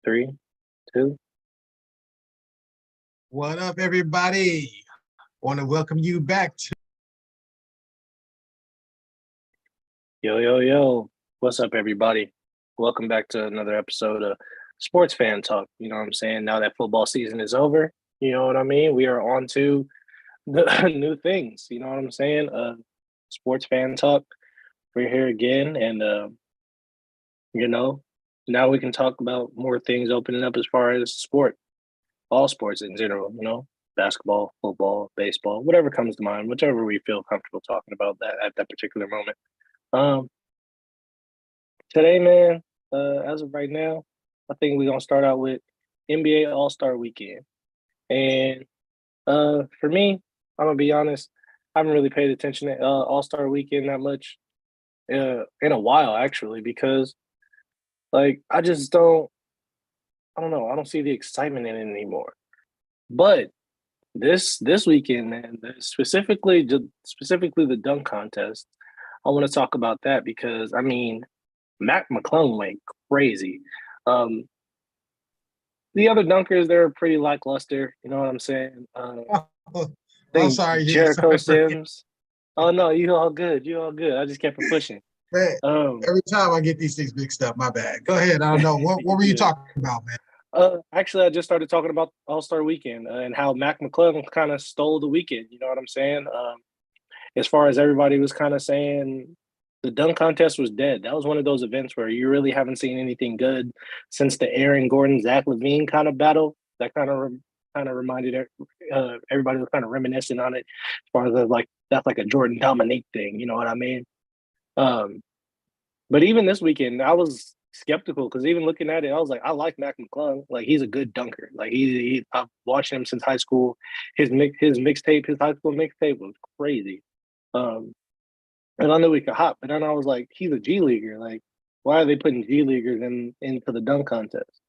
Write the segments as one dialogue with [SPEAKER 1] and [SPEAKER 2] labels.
[SPEAKER 1] Three, two.
[SPEAKER 2] What up, everybody? Want to welcome you back to
[SPEAKER 1] Yo, yo, yo. What's up, everybody? Welcome back to another episode of Sports Fan Talk. You know what I'm saying? Now that football season is over, you know what I mean? We are on to the new things. You know what I'm saying? Sports Fan Talk. We're here again. And, you know, now we can talk about more things opening up as far as sport, all sports in general, basketball, football, baseball, whatever comes to mind, whichever we feel comfortable talking about that at that particular moment. Um, Today, man, as of right now, I think we're gonna start out with NBA All Star Weekend. And for me, I'm gonna be honest, I haven't really paid attention to All Star Weekend that much in a while, actually, because like I don't know, I don't see the excitement in it anymore. But this weekend, man, specifically the dunk contest, I want to talk about that because I mean, Mac McClung went crazy. Um, the other dunkers, they're pretty lackluster. You know what I'm saying?
[SPEAKER 2] oh,
[SPEAKER 1] I
[SPEAKER 2] I'm
[SPEAKER 1] think
[SPEAKER 2] sorry, yeah,
[SPEAKER 1] Jericho
[SPEAKER 2] sorry for
[SPEAKER 1] Sims. Oh no, you all good. You all good. I just kept it pushing.
[SPEAKER 2] man.
[SPEAKER 1] Um,
[SPEAKER 2] Every time I get these things mixed up, my bad. Go ahead. I don't know. What
[SPEAKER 1] you
[SPEAKER 2] were you
[SPEAKER 1] good.
[SPEAKER 2] talking about, man?
[SPEAKER 1] Actually, I just started talking about All Star Weekend and how Mac McClung kind of stole the weekend. You know what I'm saying? As far as everybody was kind of saying, the dunk contest was dead. That was one of those events where you really haven't seen anything good since the Aaron Gordon Zach Levine kind of battle. That kind of reminded everybody was kind of reminiscent on it as far as like that's like a Jordan Dominique thing. You know what I mean? Um, but even this weekend, I was skeptical because even looking at it, I was like, I like Mac McClung. Like he's a good dunker. Like I've watched him since high school. His mixtape, his high school mixtape was crazy. Um, and I knew he could hop, but then I was like, he's a G leaguer. Like, why are they putting G leaguers into the dunk contest?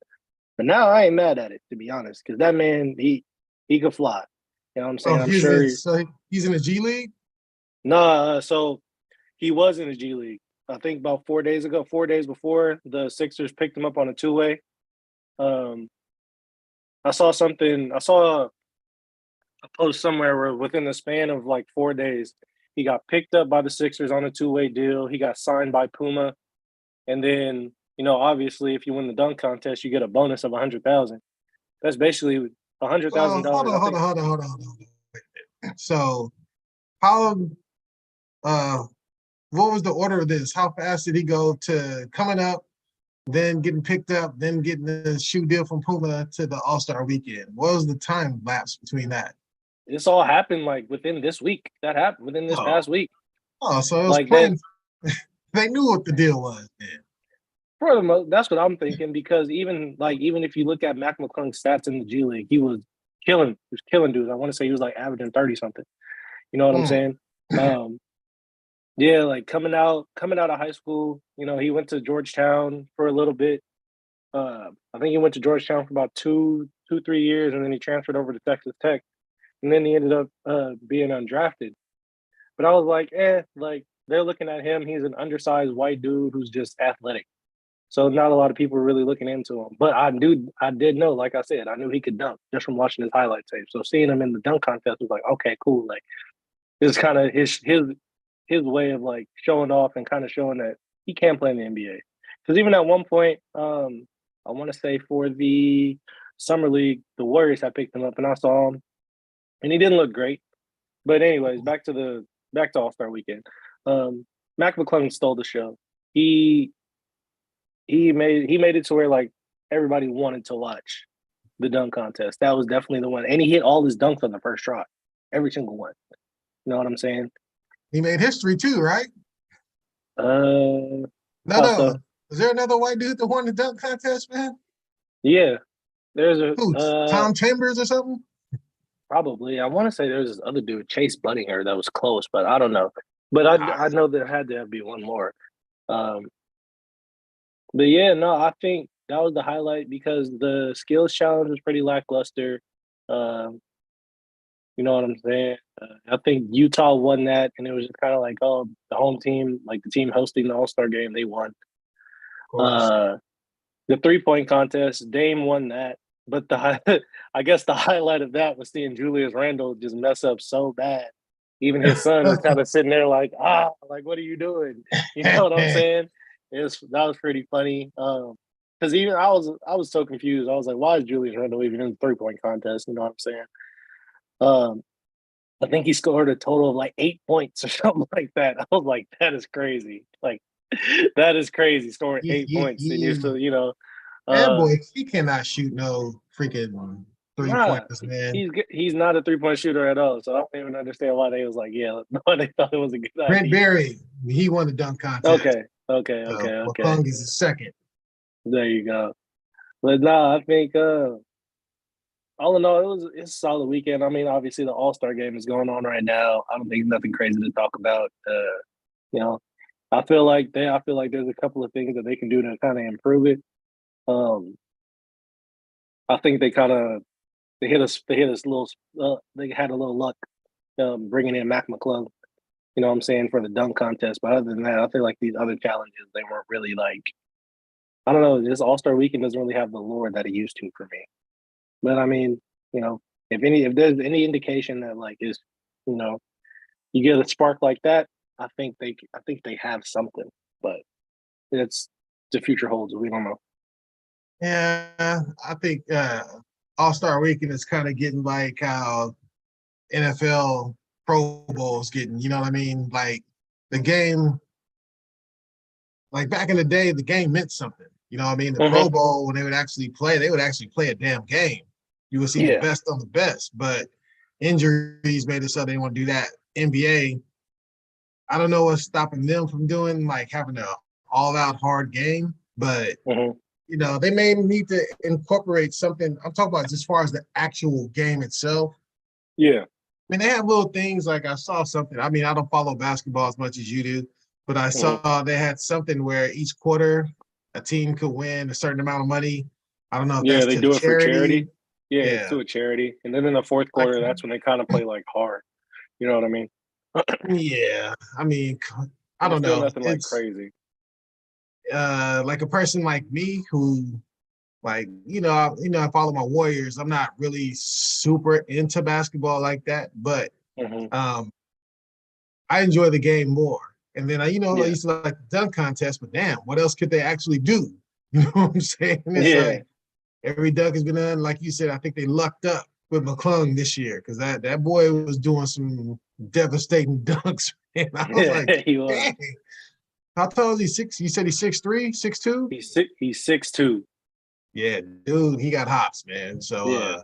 [SPEAKER 1] But now I ain't mad at it, to be honest, because that man he could fly. You know what I'm
[SPEAKER 2] Oh,
[SPEAKER 1] saying? I'm sure.
[SPEAKER 2] he's in the G League.
[SPEAKER 1] Nah, so he was in the G League. I think about 4 days ago, 4 days before the Sixers picked him up on a two-way. Um, I saw something. I saw a post somewhere where within the span of like 4 days, he got picked up by the Sixers on a two-way deal. He got signed by Puma. And then, obviously, if you win the dunk contest, you get a bonus of 100,000. That's basically a hundred
[SPEAKER 2] Well,
[SPEAKER 1] thousand
[SPEAKER 2] hold
[SPEAKER 1] dollars. I
[SPEAKER 2] on, hold
[SPEAKER 1] think.
[SPEAKER 2] on, hold on, hold on, hold on. Wait a minute. So, how? Uh, what was the order of this? How fast did he go to coming up, then getting picked up, then getting the shoe deal from Puma to the All Star Weekend? What was the time lapse between that?
[SPEAKER 1] This all happened like within this week. That happened within this
[SPEAKER 2] Oh,
[SPEAKER 1] past week.
[SPEAKER 2] so it was
[SPEAKER 1] Like that
[SPEAKER 2] playing. They knew what the deal was, man.
[SPEAKER 1] for the most. That's what I'm thinking because even if you look at Mac McClung's stats in the G League, he was killing. He was killing dudes. I want to say he was like averaging 30 something. You know what I'm
[SPEAKER 2] Mm.
[SPEAKER 1] saying? Um, yeah, like coming out of high school. He went to Georgetown for a little bit. I think he went to Georgetown for about 3 years, and then he transferred over to Texas Tech, and then he ended up being undrafted. But I was like, like they're looking at him. He's an undersized white dude who's just athletic. So not a lot of people are really looking into him. But I did know, like I said, I knew he could dunk just from watching his highlight tape. So seeing him in the dunk contest was like, okay, cool. Like this is kind of his way of like showing off and kind of showing that he can play in the NBA. Because even at one point, I want to say for the summer league, the Warriors had picked him up, and I saw him, and he didn't look great. But anyways, back to All Star Weekend. Um, Mac McClung stole the show. He he made it to where like everybody wanted to watch the dunk contest. That was definitely the one, and he hit all his dunks on the first try, every single one. You know what I'm saying?
[SPEAKER 2] He made history too, right?
[SPEAKER 1] Uh,
[SPEAKER 2] No,
[SPEAKER 1] how
[SPEAKER 2] no.
[SPEAKER 1] so?
[SPEAKER 2] Is there another white dude that won the dunk contest, man?
[SPEAKER 1] Yeah, there's a
[SPEAKER 2] Who? Tom Chambers or something?
[SPEAKER 1] probably. I want to say there's this other dude, Chase Budinger, that was close, but I don't know. But I know there had to be one more. Um, but yeah, no, I think that was the highlight because the skills challenge was pretty lackluster. Um, you know what I'm saying? I think Utah won that, and it was just kind of like, oh, the home team, like the team hosting the All Star game, they won.
[SPEAKER 2] Of course.
[SPEAKER 1] Uh, The 3-point contest, Dame won that. But I guess the highlight of that was seeing Julius Randle just mess up so bad. Even his son was kind of sitting there like, like what are you doing? You know what I'm saying? That was pretty funny. Because even I was so confused. I was like, why is Julius Randle even in the 3-point contest? You know what I'm saying? Um, I think he scored a total of like 8 points or something like that. I was like, that is crazy. Like that is crazy, scoring
[SPEAKER 2] you,
[SPEAKER 1] 8 points. And you're
[SPEAKER 2] you,
[SPEAKER 1] still,
[SPEAKER 2] that
[SPEAKER 1] uh
[SPEAKER 2] boy, he cannot shoot no freaking three
[SPEAKER 1] nah,
[SPEAKER 2] pointers, man.
[SPEAKER 1] he's not a 3-point shooter at all. So I don't even understand why they was like, yeah, why they thought it was a good
[SPEAKER 2] Brent
[SPEAKER 1] idea.
[SPEAKER 2] Berry, he won the dunk contest.
[SPEAKER 1] Okay, okay, okay,
[SPEAKER 2] So
[SPEAKER 1] okay.
[SPEAKER 2] McClung is the second.
[SPEAKER 1] There you go. But nah, I think all in all, it's a solid weekend. I mean, obviously the All-Star game is going on right now. I don't think nothing crazy to talk about. You know, I feel like there's a couple of things that they can do to kind of improve it. Um, I think they hit us a little they had a little luck bringing in Mac McClung. You know what I'm saying, for the dunk contest. But other than that, I feel like these other challenges they weren't really like, I don't know. This All Star Weekend doesn't really have the lure that it used to for me. But I mean, you know, if there's any indication that like is, you know, you get a spark like that, I think they have something. But it's the future holds. We don't know.
[SPEAKER 2] Yeah, I think All-Star Weekend is kind of getting like how NFL Pro Bowl's getting, you know what I mean? Like the game, like back in the day, the game meant something. You know what I mean? The Pro
[SPEAKER 1] Hmm.
[SPEAKER 2] Bowl, when they would actually play a damn game. You would see the
[SPEAKER 1] Yeah.
[SPEAKER 2] best of the best, but injuries made it so they didn't want to do that. NBA, I don't know what's stopping them from doing like having a all-out hard game, but
[SPEAKER 1] Hmm.
[SPEAKER 2] they may need to incorporate something. I'm talking about as far as the actual game itself.
[SPEAKER 1] Yeah.
[SPEAKER 2] I mean, they have little things like I saw something. I mean, I don't follow basketball as much as you do, but I
[SPEAKER 1] Hmm.
[SPEAKER 2] saw they had something where each quarter a team could win a certain amount of money. I don't know if
[SPEAKER 1] Yeah.
[SPEAKER 2] that's
[SPEAKER 1] They
[SPEAKER 2] to the
[SPEAKER 1] do it for
[SPEAKER 2] charity.
[SPEAKER 1] charity. Yeah, it's
[SPEAKER 2] Yeah.
[SPEAKER 1] to a charity. And then in the fourth
[SPEAKER 2] Like,
[SPEAKER 1] quarter, that's when they kind of play like hard. You know what I mean?
[SPEAKER 2] yeah. I mean, I
[SPEAKER 1] But it's
[SPEAKER 2] don't
[SPEAKER 1] still
[SPEAKER 2] know.
[SPEAKER 1] nothing like
[SPEAKER 2] It's
[SPEAKER 1] crazy.
[SPEAKER 2] like a person like me who like, I follow my Warriors. I'm not really super into basketball like that, but
[SPEAKER 1] Hmm.
[SPEAKER 2] um I enjoy the game more. And then I
[SPEAKER 1] Yeah.
[SPEAKER 2] used to like the dunk contest, but damn, what else could they actually do? You know what I'm saying? It's
[SPEAKER 1] Yeah.
[SPEAKER 2] like every dunk has been done. Like you said, I think they lucked up with McClung this year because that boy was doing some devastating dunks. And I was
[SPEAKER 1] Yeah.
[SPEAKER 2] like,
[SPEAKER 1] He was.
[SPEAKER 2] dang, how tall is he? You said he's 6'3", 6'2"?
[SPEAKER 1] He's 6'2".
[SPEAKER 2] Yeah, dude, he got hops, man. So
[SPEAKER 1] Yeah.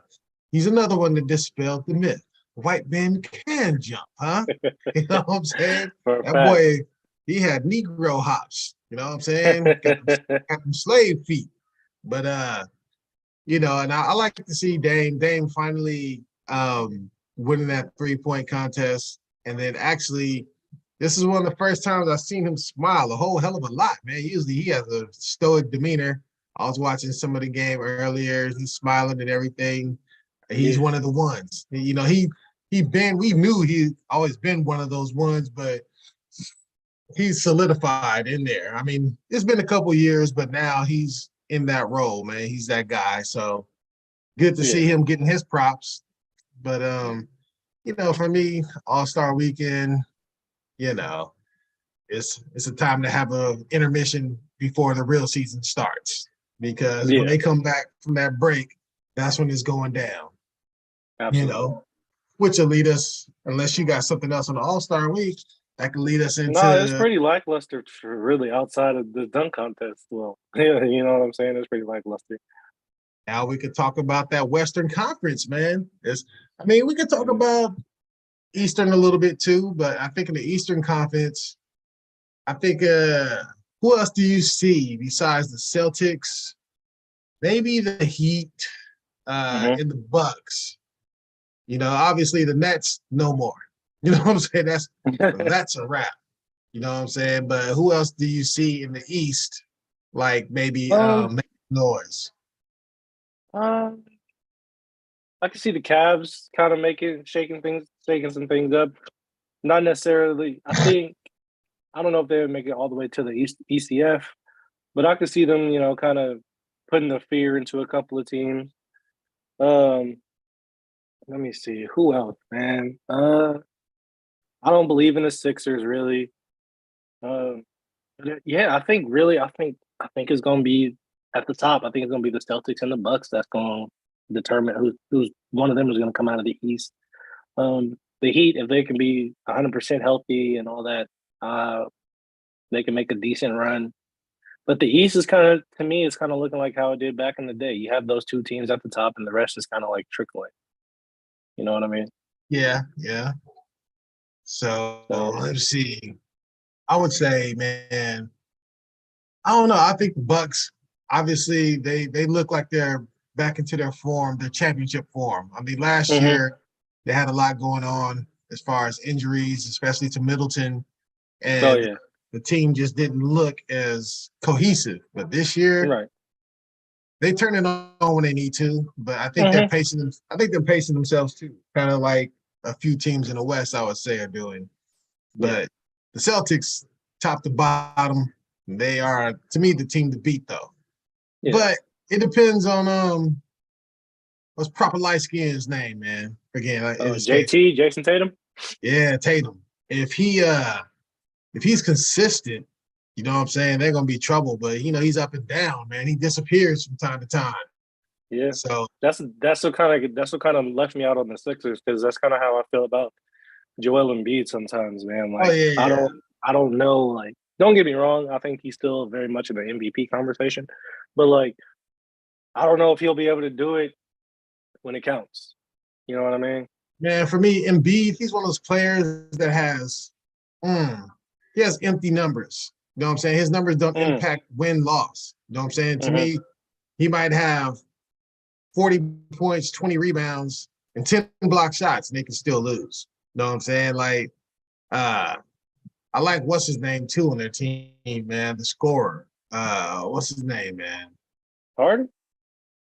[SPEAKER 2] he's another one that dispelled the myth. White men can jump, huh? You know what I'm saying?
[SPEAKER 1] For a
[SPEAKER 2] That
[SPEAKER 1] fact.
[SPEAKER 2] boy, he had Negro hops. You know what I'm saying? Got them slave feet. But and I like to see Dame finally winning that 3-point contest. And then actually, this is one of the first times I've seen him smile a whole hell of a lot, man. Usually he has a stoic demeanor. I was watching some of the game earlier. He's smiling and everything. He's
[SPEAKER 1] Yeah.
[SPEAKER 2] one of the ones. We knew he always been one of those ones, but he's solidified in there. I mean, it's been a couple years, but now he's in that role, man. He's that guy. So good to see
[SPEAKER 1] Yeah.
[SPEAKER 2] him getting his props. But for me, All-Star weekend, you know, it's a time to have a intermission before the real season starts. Because when
[SPEAKER 1] Yeah.
[SPEAKER 2] they come back from that break, that's when it's going down. You
[SPEAKER 1] Absolutely.
[SPEAKER 2] know, which will lead us, unless you got something else on the All-Star week, that can lead us
[SPEAKER 1] No, it's
[SPEAKER 2] into
[SPEAKER 1] pretty lackluster for really outside of the dunk contest. Well, yeah, you know what I'm saying? It's pretty lackluster.
[SPEAKER 2] now we could talk about that Western Conference, man. We could talk
[SPEAKER 1] Yeah.
[SPEAKER 2] about Eastern a little bit too, but I think in the Eastern Conference, I think who else do you see besides the Celtics? Maybe the Heat
[SPEAKER 1] Hmm.
[SPEAKER 2] and the Bucks. Obviously the Nets no more. You know what I'm saying? That's a wrap. You know what I'm saying? But who else do you see in the East? Like maybe
[SPEAKER 1] um,
[SPEAKER 2] make noise.
[SPEAKER 1] um, I can see the Cavs kind of shaking some things up. Not necessarily. I don't know if they would make it all the way to the ECF, but I could see them, kind of. putting the fear into a couple of teams. Um, Let me see who else, man. I don't believe in the Sixers really. Um, yeah, I think it's gonna be at the top. I think it's gonna be the Celtics and the Bucks that's gonna determine who's one of them is gonna come out of the East. The Heat, if they can be 100% healthy and all that, uh, they can make a decent run. But the East is kind of, to me, it's kind of looking like how it did back in the day. You have those two teams at the top, and the rest is kind of like trickling. You know what I mean?
[SPEAKER 2] Yeah, yeah. So
[SPEAKER 1] So,
[SPEAKER 2] let's see. I would say, man, I don't know. I think the Bucks, obviously, they look like they're back into their form, their championship form. I mean, last
[SPEAKER 1] hmm
[SPEAKER 2] year they had a lot going on as far as injuries, especially to Middleton,
[SPEAKER 1] oh
[SPEAKER 2] and
[SPEAKER 1] yeah,
[SPEAKER 2] the team just didn't look as cohesive. But this year,
[SPEAKER 1] right.
[SPEAKER 2] they turn it on when they need to. But I think they're
[SPEAKER 1] hmm
[SPEAKER 2] pacing them. I think they're pacing themselves too, kind of like a few teams in the West, I would say, are doing.
[SPEAKER 1] Yeah,
[SPEAKER 2] But the Celtics, top to bottom, they are to me the team to beat though.
[SPEAKER 1] yeah.
[SPEAKER 2] But it depends on what's proper light skin's name, man. Again, it escapes.
[SPEAKER 1] JT, Jason Tatum.
[SPEAKER 2] Yeah, Tatum. If he's consistent, you know what I'm saying, they're gonna be trouble. But he's up and down, man. He disappears from time to time.
[SPEAKER 1] Yeah,
[SPEAKER 2] So
[SPEAKER 1] that's what kind of left me out on the Sixers because that's kind of how I feel about Joel Embiid sometimes, man.
[SPEAKER 2] oh
[SPEAKER 1] Like
[SPEAKER 2] yeah, yeah.
[SPEAKER 1] I don't know. Like, don't get me wrong. I think he's still very much in the MVP conversation, but like, I don't know if he'll be able to do it when it counts. You know what I mean?
[SPEAKER 2] Man, for me, Embiid, he's one of those players that mm, he has empty numbers. You know what I'm saying? His numbers don't
[SPEAKER 1] Mm,
[SPEAKER 2] impact win loss. You know what I'm saying? To
[SPEAKER 1] hmm
[SPEAKER 2] me, he might have 40 points, 20 rebounds, and 10 block shots, and they can still lose. You know what I'm saying? Like, uh, I like what's his name too on their team, man. The scorer. What's his name, man?
[SPEAKER 1] Harden,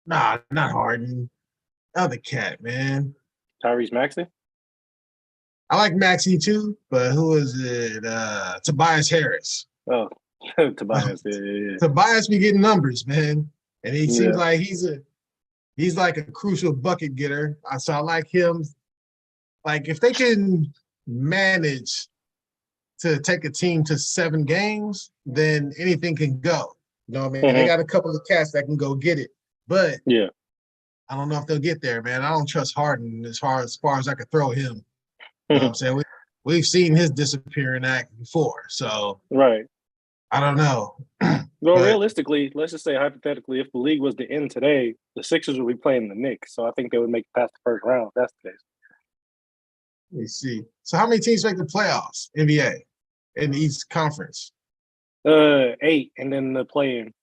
[SPEAKER 2] Nah, not Harden. Other cat, man.
[SPEAKER 1] Tyrese Maxey.
[SPEAKER 2] I like Maxie too, but who is it? Tobias Harris.
[SPEAKER 1] Oh, Tobias. Yeah, yeah,
[SPEAKER 2] Tobias be getting numbers, man, and he seems
[SPEAKER 1] yeah.
[SPEAKER 2] like he's like a crucial bucket getter. So I like him. Like if they can manage to take a team to 7 games, then anything can go. You know what I mean? They
[SPEAKER 1] hmm
[SPEAKER 2] got a couple of cats that can go get it, but
[SPEAKER 1] Yeah.
[SPEAKER 2] I don't know if they'll get there, man. I don't trust Harden as far as I could throw him. You know what I'm saying? We've seen his disappearing act before, so
[SPEAKER 1] Right.
[SPEAKER 2] I don't know.
[SPEAKER 1] Well,
[SPEAKER 2] But
[SPEAKER 1] realistically, let's just say hypothetically, if the league was to end today, the Sixers would be playing the Knicks. So I think they would make it past the first round if that's the case.
[SPEAKER 2] let me see. So how many teams make the playoffs? NBA in the East Conference?
[SPEAKER 1] 8, and then the play-in.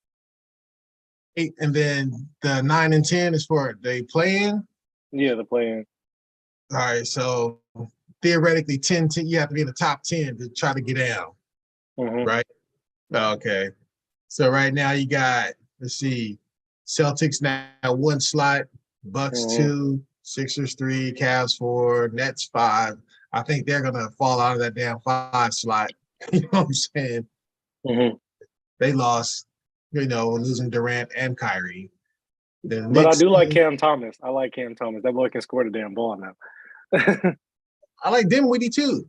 [SPEAKER 2] 8, and then the 9 and 10 is for they play in.
[SPEAKER 1] Yeah, the play-in.
[SPEAKER 2] All right, so theoretically 10, you have to be in the top 10 to try to get down,
[SPEAKER 1] hmm
[SPEAKER 2] right? Okay. So right now you got, let's see, Celtics now 1 slot, Bucks
[SPEAKER 1] hmm
[SPEAKER 2] 2, Sixers 3, Cavs 4, Nets 5. I think they're gonna fall out of that damn 5 slot. You know what I'm saying?
[SPEAKER 1] hmm
[SPEAKER 2] They lost, losing Durant and Kyrie. The
[SPEAKER 1] But I
[SPEAKER 2] Knicks,
[SPEAKER 1] do like Cam Thomas. I like Cam Thomas. That boy can score the damn ball now.
[SPEAKER 2] I like Dinwiddie too. You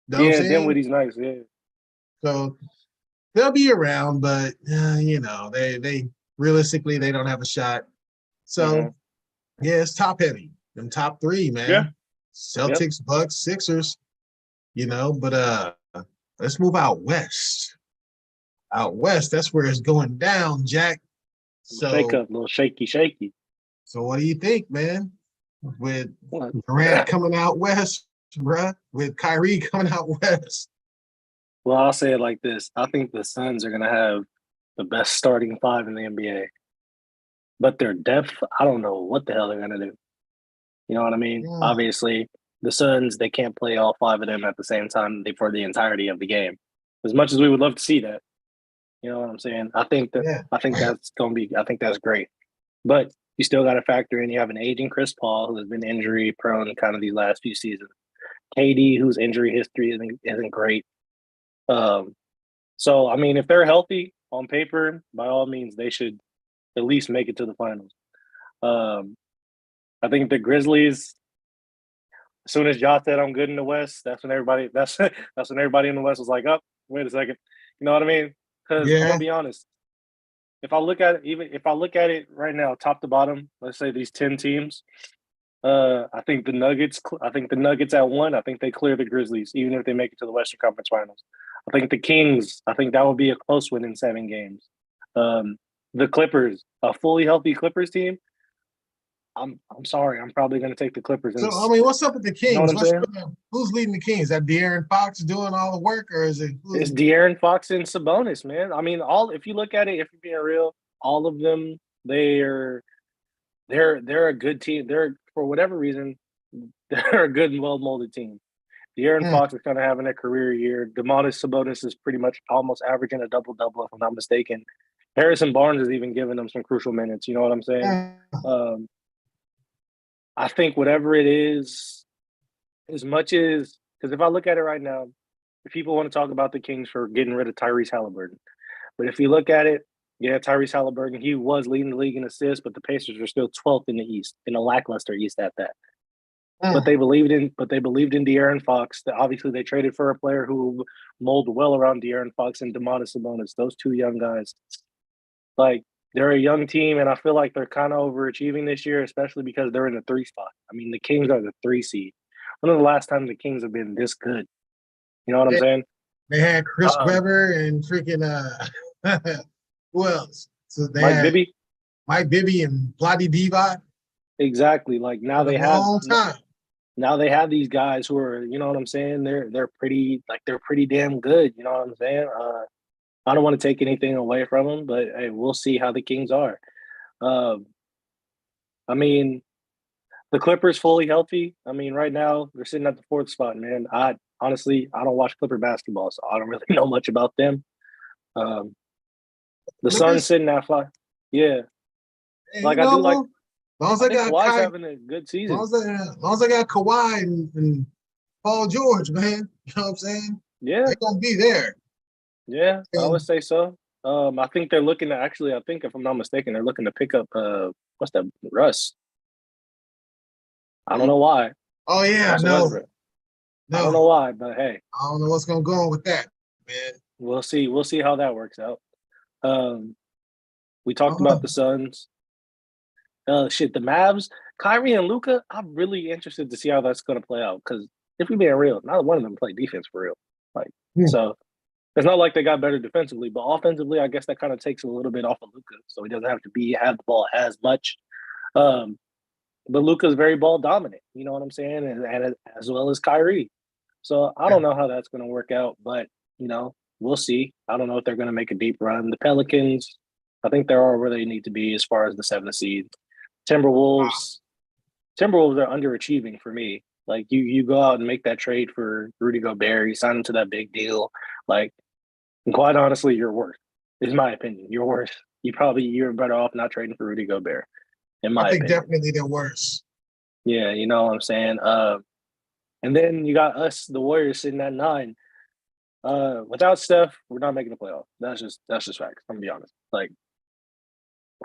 [SPEAKER 2] know what I'm
[SPEAKER 1] Yeah,
[SPEAKER 2] saying?
[SPEAKER 1] Dinwiddie's nice. Yeah.
[SPEAKER 2] So they'll be around, but they realistically they don't have a shot. So
[SPEAKER 1] hmm
[SPEAKER 2] yeah, it's top heavy. Them top three,
[SPEAKER 1] Yeah.
[SPEAKER 2] man.
[SPEAKER 1] Yep.
[SPEAKER 2] Celtics, Bucks, Sixers. But let's move out west. Out west, that's where it's going down, Jack.
[SPEAKER 1] Shake
[SPEAKER 2] So
[SPEAKER 1] up, little shaky, shaky.
[SPEAKER 2] what do you think, man? With
[SPEAKER 1] What?
[SPEAKER 2] Durant coming out west, bruh, with Kyrie coming out west.
[SPEAKER 1] Well, I'll say it like this. I think the Suns are gonna have the best starting five in the NBA. But their depth, I don't know what the hell they're gonna do. You know what I mean?
[SPEAKER 2] Mm,
[SPEAKER 1] Obviously, the Suns, they can't play all five of them at the same time for the entirety of the game. As much as we would love to see that, you know what I'm saying?
[SPEAKER 2] yeah.
[SPEAKER 1] I think that's great. But you still got to factor in you have an aging Chris Paul who has been injury prone kind of these last few seasons. KD, whose injury history isn't great. Um, so I mean, if they're healthy on paper, by all means, they should at least make it to the finals. I think the Grizzlies. As soon as Ja said I'm good in the West, that's when everybody in the West was like, "Oh, wait a second," you know what I mean? Because I'm
[SPEAKER 2] Yeah.
[SPEAKER 1] gonna be honest, if I look at it right now, top to bottom, let's say these 10 teams, I think the Nuggets. I think the Nuggets at one. I think they clear the Grizzlies, even if they make it to the Western Conference Finals. I think the Kings. I think that would be a close win in 7 games. Um, the Clippers, a fully healthy Clippers team. I'm sorry. I'm probably going to take the Clippers, and
[SPEAKER 2] So I mean, what's up with the
[SPEAKER 1] you know what
[SPEAKER 2] Kings?
[SPEAKER 1] I'm saying.
[SPEAKER 2] Who's leading the Kings? Is that De'Aaron Fox doing all the work, or is it
[SPEAKER 1] It's
[SPEAKER 2] who's?
[SPEAKER 1] De'Aaron Fox and Sabonis, man. I mean, all if you look at it, if you're being real, all of them, they're a good team. They're for whatever reason, they're a good and well molded team. De'Aaron
[SPEAKER 2] Hmm,
[SPEAKER 1] Fox is kind of having a career year. Demonis Sabonis is pretty much almost averaging a double double, if I'm not mistaken. Harrison Barnes is even giving them some crucial minutes. You know what I'm saying?
[SPEAKER 2] hmm.
[SPEAKER 1] Um, I think whatever it is, as much as because if I look at it right now, if people want to talk about the Kings for getting rid of Tyrese Halliburton, but if you look at it, yeah, Tyrese Halliburton, he was leading the league in assists, but the Pacers are still 12th in the East, in a lackluster East at that.
[SPEAKER 2] Hmm.
[SPEAKER 1] But they believed in De'Aaron Fox. Obviously, they traded for a player who molded well around De'Aaron Fox and Demonis Sabonis. Those two young guys, like they're a young team, and I feel like they're kind of overachieving this year, especially because they're in the 3 spot. I mean, the Kings are the 3 seed. When was the last time the Kings have been this good? You know what I'm
[SPEAKER 2] They,
[SPEAKER 1] saying?
[SPEAKER 2] they had Chris
[SPEAKER 1] Um,
[SPEAKER 2] Webber and freaking who else? So they
[SPEAKER 1] Mike
[SPEAKER 2] had
[SPEAKER 1] Bibby,
[SPEAKER 2] Mike Bibby and Bloody Divac
[SPEAKER 1] exactly. Like
[SPEAKER 2] for a long time.
[SPEAKER 1] now they have these guys who are, you know what I'm saying? They're pretty damn good. You know what I'm saying? I don't want to take anything away from them, but hey, we'll see how the Kings are. Um, I mean, the Clippers fully healthy. I mean, right now they're sitting at the 4th spot, man. I honestly I don't watch Clipper basketball, so I don't really know much about them. Um, the Suns
[SPEAKER 2] Clippers,
[SPEAKER 1] sitting at 5. Yeah,
[SPEAKER 2] hey,
[SPEAKER 1] like I do like.
[SPEAKER 2] as long as
[SPEAKER 1] I
[SPEAKER 2] they
[SPEAKER 1] think
[SPEAKER 2] got
[SPEAKER 1] Kawhi's
[SPEAKER 2] Kai,
[SPEAKER 1] having a good
[SPEAKER 2] as
[SPEAKER 1] season.
[SPEAKER 2] as long as they got Kawhi and Paul George, man. You know what I'm saying?
[SPEAKER 1] Yeah,
[SPEAKER 2] They're gonna be there.
[SPEAKER 1] yeah, I would
[SPEAKER 2] And
[SPEAKER 1] say so. I think they're looking to actually. I think if I'm not mistaken, they're looking to pick up. What's that? Russ. I don't know why.
[SPEAKER 2] oh yeah,
[SPEAKER 1] Russell
[SPEAKER 2] no,
[SPEAKER 1] Westbrook. I don't
[SPEAKER 2] no,
[SPEAKER 1] know why, but hey,
[SPEAKER 2] I don't know what's gonna go on with that, man.
[SPEAKER 1] we'll see. We'll see how that works out. Um, we talked
[SPEAKER 2] Uh,
[SPEAKER 1] about the Suns. The Mavs, Kyrie and Luca. I'm really interested to see how that's going to play out because if we're being real, neither one of them play defense for real. Like,
[SPEAKER 2] hmm.
[SPEAKER 1] so it's not like they got better defensively, but offensively, I guess that kind of takes a little bit off of Luca, so he doesn't have to have the ball as much. Um, but Luca's very ball dominant. You know what I'm saying, and as well as Kyrie. So I
[SPEAKER 2] Yeah.
[SPEAKER 1] don't know how that's going to work out, but we'll see. I don't know if they're going to make a deep run. The Pelicans, I think they are where they need to be as far as the 7th seed. Timberwolves, Timberwolves are underachieving for me. Like you go out and make that trade for Rudy Gobert, you sign him to that big deal. Like, and quite honestly, you're worth. Is my opinion. You're worth. You're better off not trading for Rudy Gobert, in
[SPEAKER 2] I
[SPEAKER 1] my
[SPEAKER 2] think
[SPEAKER 1] opinion.
[SPEAKER 2] definitely they're worse.
[SPEAKER 1] Yeah, you know what I'm saying. And then you got us, the Warriors, sitting at 9. Without Steph, we're not making the playoff. That's just facts. I'm gonna be honest. Like,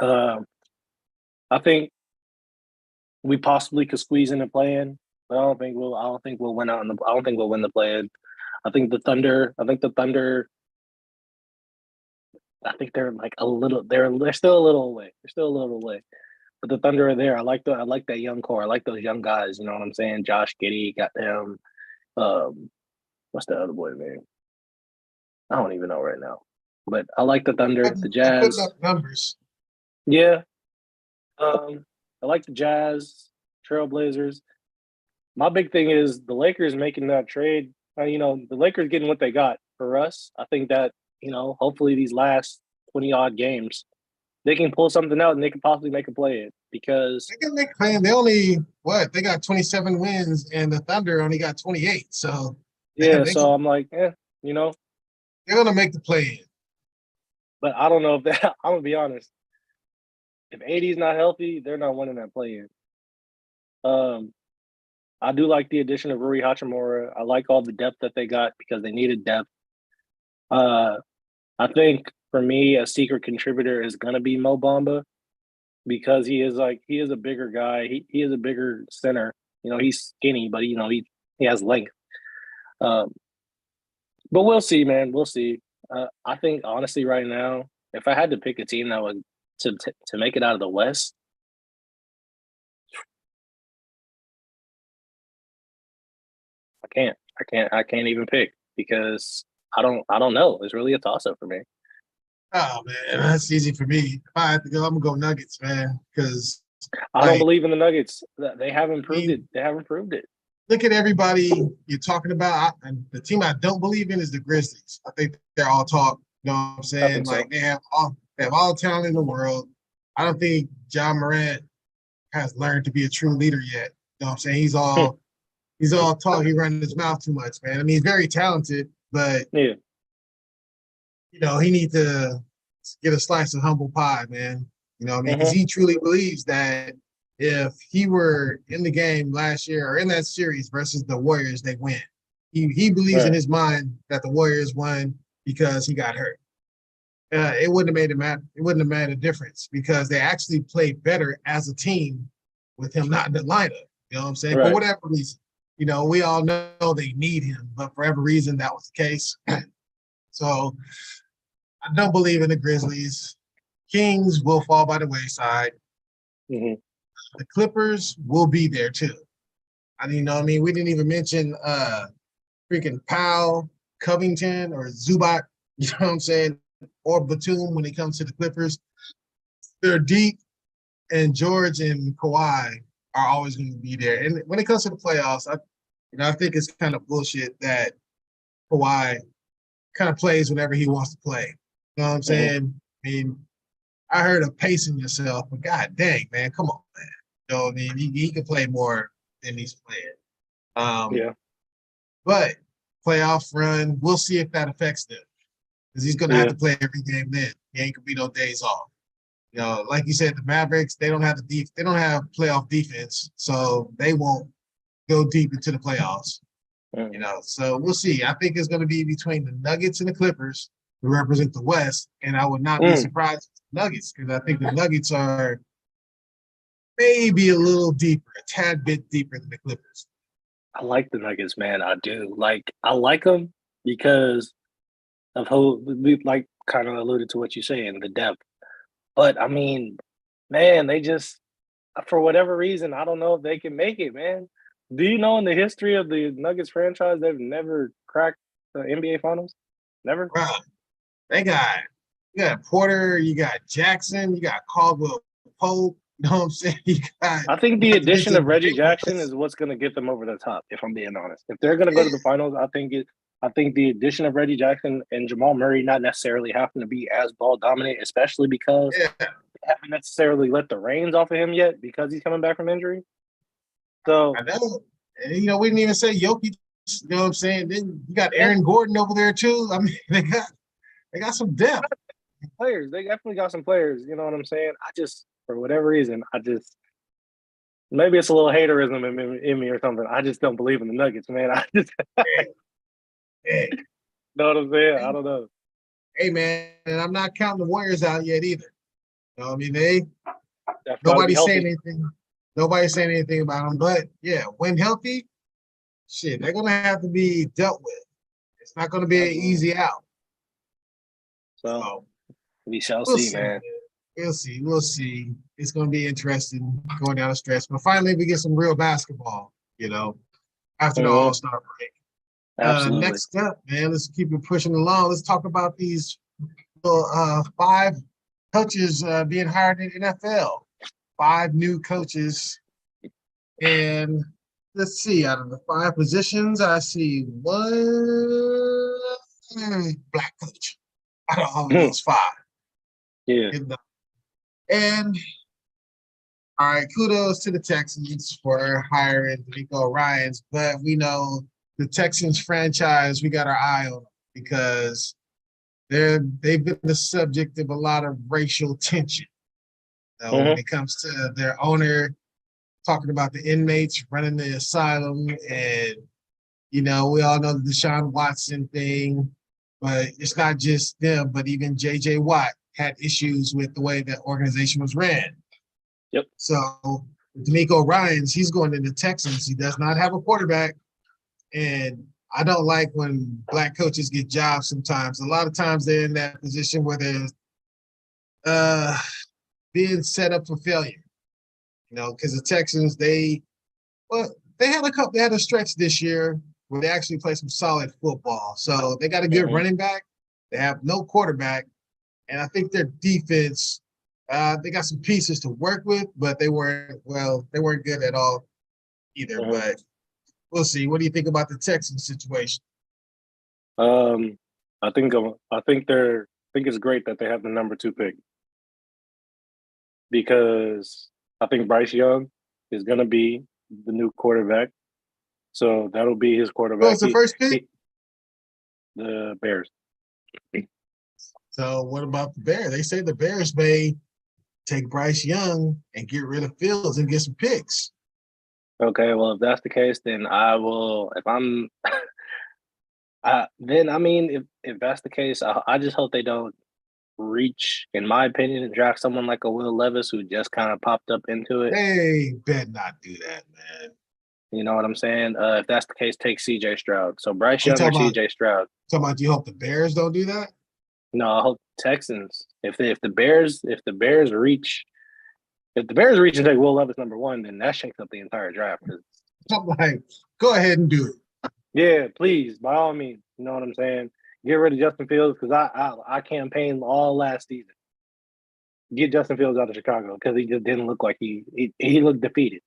[SPEAKER 1] um, I think we possibly could squeeze in a play-in, but I don't think we'll. I don't think we'll win out in the. I don't think we'll win the play-in. I think the Thunder. I think the Thunder. I think they're like a little. They're still a little away. They're still a little away. But the Thunder are there. I like that young core. I like those young guys. You know what I'm saying? Josh Giddey got them. Um, what's the other boy name? I don't even know right now. But I like the Thunder, the
[SPEAKER 2] They're putting
[SPEAKER 1] Jazz.
[SPEAKER 2] up numbers.
[SPEAKER 1] Yeah. I like the Jazz, Trailblazers. My big thing is the Lakers making that trade. The Lakers getting what they got for us. I think that, hopefully these last 20 odd games, they can pull something out and they can possibly make a play in because,
[SPEAKER 2] They can make claim. They only what? They got 27 wins, and the Thunder only got 28. So
[SPEAKER 1] yeah,
[SPEAKER 2] they
[SPEAKER 1] so I'm like, you know,
[SPEAKER 2] they're gonna make the play in.
[SPEAKER 1] but I don't know if that, I'm going to be honest. If AD's not healthy, they're not winning that play in. Um, I do like the addition of Rui Hachimura. I like all the depth that they got because they needed depth. Uh, I think for me, a secret contributor is gonna be Mo Bamba. because he is a bigger guy. He is a bigger center. You know, he's skinny, but he has length. Um, but we'll see, man. We'll see. I think honestly, right now, if I had to pick a team that would to make it out of the West, I can't even pick because I don't know. It's really a toss up for me.
[SPEAKER 2] Oh man, that's easy for me. If I have to go, I'm gonna go Nuggets, man. Because
[SPEAKER 1] I don't
[SPEAKER 2] like,
[SPEAKER 1] believe in the Nuggets. They haven't
[SPEAKER 2] I
[SPEAKER 1] proved it.
[SPEAKER 2] mean,
[SPEAKER 1] They haven't proved it.
[SPEAKER 2] look at everybody you're talking about. And the team I don't believe in is the Grizzlies. I think they're all talk. You know what I'm
[SPEAKER 1] I
[SPEAKER 2] saying?
[SPEAKER 1] think so.
[SPEAKER 2] Like they have all the talent in the world. I don't think John Morant has learned to be a true leader yet. You know what I'm saying? He's all talk. He runs his mouth too much, man. I mean, he's very talented, but
[SPEAKER 1] Yeah.
[SPEAKER 2] he needs to get a slice of humble pie, man. You know what I mean? Because
[SPEAKER 1] Hmm.
[SPEAKER 2] he truly believes that if he were in the game last year or in that series versus the Warriors, they win. He believes in
[SPEAKER 1] Right.
[SPEAKER 2] his mind that the Warriors won because he got hurt. It wouldn't have made it matter. It wouldn't have made a difference because they actually played better as a team with him not in the lineup. You know what I'm saying? For
[SPEAKER 1] Right.
[SPEAKER 2] whatever reason, we all know they need him, but for whatever reason, that was the case. So I don't believe in the Grizzlies. Kings will fall by the wayside.
[SPEAKER 1] Hmm.
[SPEAKER 2] The Clippers will be there too. I mean, we didn't even mention freaking Powell, Covington, or Zubac. You know what I'm saying? Or Batum when it comes to the Clippers. They're deep, and George and Kawhi are always going to be there. And when it comes to the playoffs, I think it's kind of bullshit that Kawhi kind of plays whenever he wants to play. You know what I'm
[SPEAKER 1] Hmm.
[SPEAKER 2] saying? I mean, I heard of pacing yourself, but god dang, man, come on, man. You know what I mean? He can play more than he's playing. Um,
[SPEAKER 1] Yeah.
[SPEAKER 2] but playoff run, we'll see if that affects them. Because he's gonna have
[SPEAKER 1] Yeah.
[SPEAKER 2] to play every game then. He ain't gonna be no days off. Like you said, the Mavericks, they don't have they don't have playoff defense, so they won't go deep into the playoffs.
[SPEAKER 1] Mm.
[SPEAKER 2] So we'll see. I think it's gonna be between the Nuggets and the Clippers who represent the West, and I would not be
[SPEAKER 1] Mm.
[SPEAKER 2] surprised if the Nuggets, because I think the Nuggets are maybe a little deeper, a tad bit deeper than the Clippers.
[SPEAKER 1] I like the Nuggets, man. I do. I like them because of who, like, kind of alluded to what you're saying, the depth. But I mean, man, they just, for whatever reason, I don't know if they can make it, man. Do you know in the history of the Nuggets franchise, they've never cracked the NBA Finals? Never?
[SPEAKER 2] Bro, they got you got Porter, you got Jackson, you got Caldwell Pope. You know what I'm saying?
[SPEAKER 1] I think the
[SPEAKER 2] Not to
[SPEAKER 1] addition of
[SPEAKER 2] mention
[SPEAKER 1] Reggie Jackson
[SPEAKER 2] Davis.
[SPEAKER 1] is what's going to get them over the top, if I'm being honest. If they're going to go to the finals, I think the addition of Reggie Jackson and Jamal Murray not necessarily having to be as ball dominant, especially because
[SPEAKER 2] Yeah,
[SPEAKER 1] they haven't necessarily let the reins off of him yet because he's coming back from injury. So
[SPEAKER 2] I know. And, we didn't even say Jokic. You know what I'm saying? Then you got
[SPEAKER 1] yeah,
[SPEAKER 2] Aaron Gordon over there too. I mean, they got some depth.
[SPEAKER 1] players, they definitely got some players. You know what I'm saying? I just, for whatever reason, maybe it's a little haterism in me or something. I just don't believe in the Nuggets, man. I just
[SPEAKER 2] Hey,
[SPEAKER 1] know what I'm saying. I
[SPEAKER 2] hey,
[SPEAKER 1] don't know.
[SPEAKER 2] hey, man, and I'm not counting the Warriors out yet either. I mean,
[SPEAKER 1] That's got to be
[SPEAKER 2] nobody's saying
[SPEAKER 1] healthy.
[SPEAKER 2] anything. Nobody's saying anything about them. But yeah, when healthy, shit, they're gonna have to be dealt with. It's not gonna be an
[SPEAKER 1] Absolutely.
[SPEAKER 2] easy out.
[SPEAKER 1] So
[SPEAKER 2] So
[SPEAKER 1] we shall
[SPEAKER 2] we'll
[SPEAKER 1] see,
[SPEAKER 2] see, man.
[SPEAKER 1] man.
[SPEAKER 2] We'll see. We'll see. It's gonna be interesting going down the stretch. But finally we get some real basketball, after the
[SPEAKER 1] Hmm.
[SPEAKER 2] All-Star break.
[SPEAKER 1] Absolutely.
[SPEAKER 2] Next up, man, let's keep it pushing along. Let's talk about these five coaches being hired in the NFL. Five new coaches. And let's see, out of the five positions, I see one black coach out of all of those five.
[SPEAKER 1] Yeah.
[SPEAKER 2] And all right, kudos to the Texans for hiring D'Amico Ryans, but we know the Texans franchise, we got our eye on them because they've been the subject of a lot of racial tension. When
[SPEAKER 1] Hmm.
[SPEAKER 2] it comes to their owner talking about the inmates running the asylum, and we all know the Deshaun Watson thing, but it's not just them, but even JJ Watt had issues with the way that organization was ran.
[SPEAKER 1] Yep.
[SPEAKER 2] So D'Amico Ryans, he's going into Texans. He does not have a quarterback. And I don't like when black coaches get jobs sometimes. A lot of times they're in that position where they're being set up for failure. Because the Texans, they had a stretch this year where they actually played some solid football. So they got a good running back. They have no quarterback. And I think their defense, they got some pieces to work with, but they weren't good at all either. But we'll see. What do you think about the Texans situation?
[SPEAKER 1] I think it's great that they have the number 2 pick because I think Bryce Young is going to be the new quarterback. So that'll be his quarterback.
[SPEAKER 2] What was the first pick?
[SPEAKER 1] The Bears.
[SPEAKER 2] So what about the Bears? They say the Bears may take Bryce Young and get rid of Fields and get some picks.
[SPEAKER 1] Okay, well, if that's the case, then I will. If I'm, then I mean, if that's the case, I just hope they don't reach, in my opinion, and draft someone like a Will Levis who just kind of popped up into it.
[SPEAKER 2] They better not do that, man.
[SPEAKER 1] You know what I'm saying? If that's the case, take C.J. Stroud. So Bryce Young or C.J. Stroud.
[SPEAKER 2] Talking about, you hope the Bears don't do that?
[SPEAKER 1] No, I hope Texans. If the Bears reach and take Will Levis number 1, then that shakes up the entire draft.
[SPEAKER 2] I'm like, go ahead and do it.
[SPEAKER 1] Yeah, please, by all means. You know what I'm saying? Get rid of Justin Fields because I campaigned all last season. Get Justin Fields out of Chicago because he just didn't look like he looked defeated.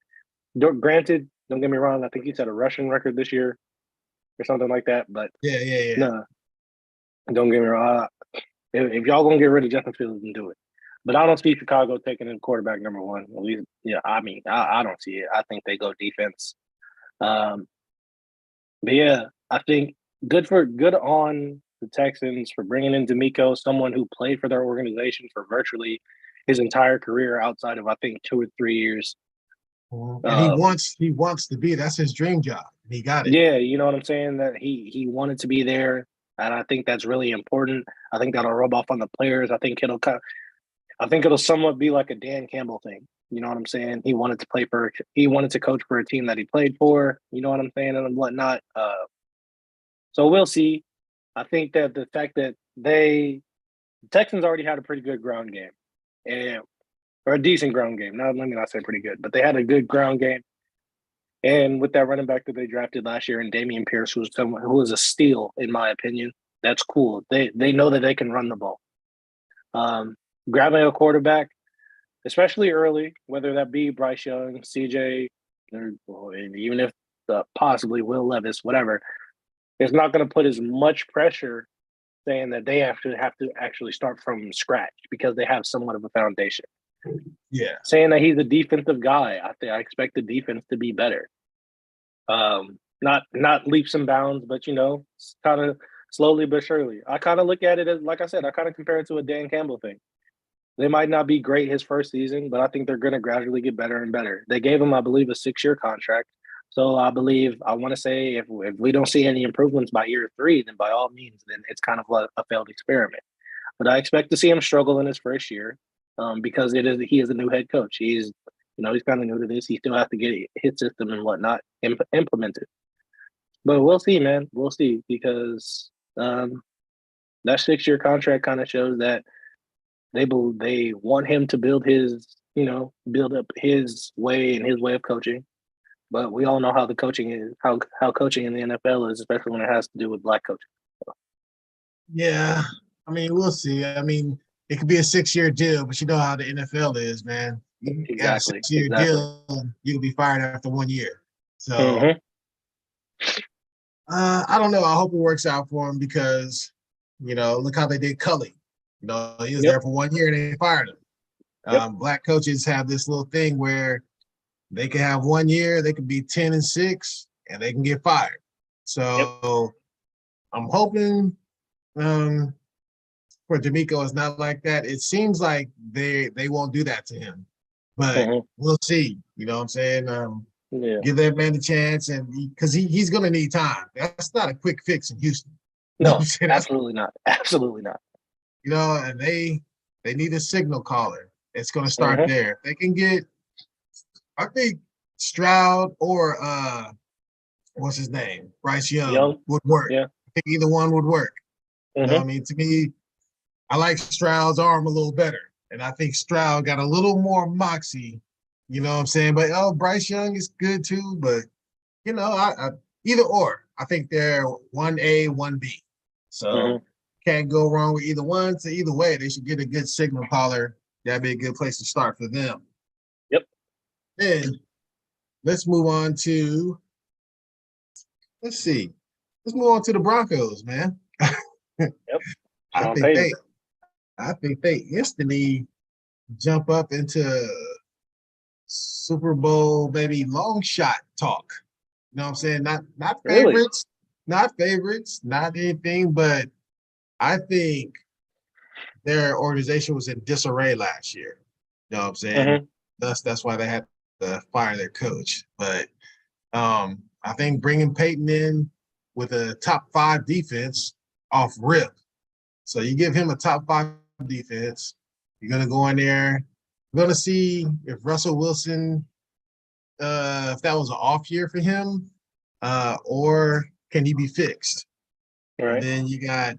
[SPEAKER 1] Granted, don't get me wrong. I think he set a rushing record this year or something like that. But
[SPEAKER 2] yeah.
[SPEAKER 1] No, don't get me wrong. If y'all gonna get rid of Justin Fields, then do it. But I don't see Chicago taking in quarterback number 1. At least, yeah. I mean, I don't see it. I think they go defense. But yeah, I think good on the Texans for bringing in D'Amico, someone who played for their organization for virtually his entire career outside of, I think, 2 or 3 years.
[SPEAKER 2] And he wants to be. That's his dream job. He got it.
[SPEAKER 1] Yeah, you know what I'm saying? That he wanted to be there, and I think that's really important. I think that'll rub off on the players. I think it'll somewhat be like a Dan Campbell thing. You know what I'm saying? He wanted to coach for a team that he played for. You know what I'm saying, and whatnot. So we'll see. I think that the fact that the Texans already had a pretty good ground game, or a decent ground game. Now, let me not say pretty good, but they had a good ground game. And with that running back that they drafted last year, and Dameon Pierce, who was a steal in my opinion, that's cool. They know that they can run the ball. Grabbing a quarterback, especially early, whether that be Bryce Young, CJ, or even if possibly Will Levis, whatever, it's not going to put as much pressure saying that they have to actually start from scratch because they have somewhat of a foundation.
[SPEAKER 2] Yeah.
[SPEAKER 1] Saying that he's a defensive guy, I expect the defense to be better. Not leaps and bounds, but kind of slowly but surely. I kind of look at it as, like I said, I kind of compare it to a Dan Campbell thing. They might not be great his first season, but I think they're going to gradually get better and better. They gave him, I believe, a 6-year contract. So I want to say if we don't see any improvements by year 3, then by all means, then it's kind of a failed experiment. But I expect to see him struggle in his first year because he is a new head coach. He's kind of new to this. He still has to get his system and whatnot implemented. But we'll see, man. We'll see because that 6-year contract kind of shows that they want him to build up his way and his way of coaching. But we all know how the coaching is, how coaching in the NFL is, especially when it has to do with black coaching. So.
[SPEAKER 2] Yeah, I mean, we'll see. I mean, it could be a 6-year deal, but you know how the NFL is, man. You got a 6-year deal, you can be fired after 1 year. So, I don't know. I hope it works out for him because, look how they did Cully. He was there for 1 year and they fired him. Black coaches have this little thing where they can have 1 year, they can be 10-6, and they can get fired. So I'm hoping for D'Amico it's not like that. It seems like they won't do that to him, but we'll see. You know what I'm saying? Give that man a chance, and because he's going to need time. That's not a quick fix in Houston.
[SPEAKER 1] No, absolutely not. Absolutely not.
[SPEAKER 2] And they need a signal caller. It's going to start there. If they can get I think Stroud or what's his name? Bryce Young
[SPEAKER 1] Young,
[SPEAKER 2] would work.
[SPEAKER 1] yeah.
[SPEAKER 2] I think either one would work. You know what I
[SPEAKER 1] Mm-hmm.
[SPEAKER 2] mean? To me, I like Stroud's arm a little better. And I think Stroud got a little more moxie. You know what I'm saying? But Bryce Young is good too. But I either or. I think they're 1A, 1B. So
[SPEAKER 1] Mm-hmm.
[SPEAKER 2] can't go wrong with either one. So either way, they should get a good signal caller. That'd be a good place to start for them.
[SPEAKER 1] Yep.
[SPEAKER 2] Then let's move on to let's see. Let's move on to the Broncos, man.
[SPEAKER 1] Yep.
[SPEAKER 2] I
[SPEAKER 1] Sean
[SPEAKER 2] think
[SPEAKER 1] Payton.
[SPEAKER 2] they I think they instantly jump up into Super Bowl maybe long shot talk. You know what I'm saying? Not
[SPEAKER 1] Really?
[SPEAKER 2] favorites, not anything, but I think their organization was in disarray last year. You know what I'm saying?
[SPEAKER 1] Mm-hmm.
[SPEAKER 2] That's why they had to fire their coach. But I think bringing Peyton in with a top 5 defense off rip. So you give him a top 5 defense. You're gonna go in there. You're gonna see if Russell Wilson, if that was an off year for him, or can he be fixed?
[SPEAKER 1] All
[SPEAKER 2] And
[SPEAKER 1] right.
[SPEAKER 2] then you got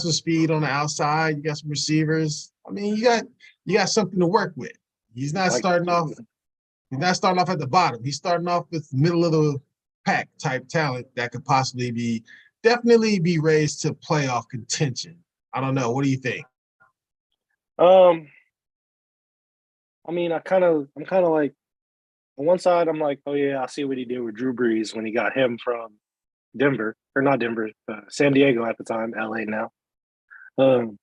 [SPEAKER 2] some speed on the outside. You got some receivers. I mean, you got something to work with. He's not
[SPEAKER 1] Like,
[SPEAKER 2] starting off. He's not starting off at the bottom. He's starting off with middle of the pack type talent that could possibly definitely be raised to playoff contention. I don't know. What do you think?
[SPEAKER 1] um, I mean, I'm kind of like on one side, I'm like, oh yeah, I see what he did with Drew Brees when he got him from Denver or not Denver, San Diego at the time, LA now. Um,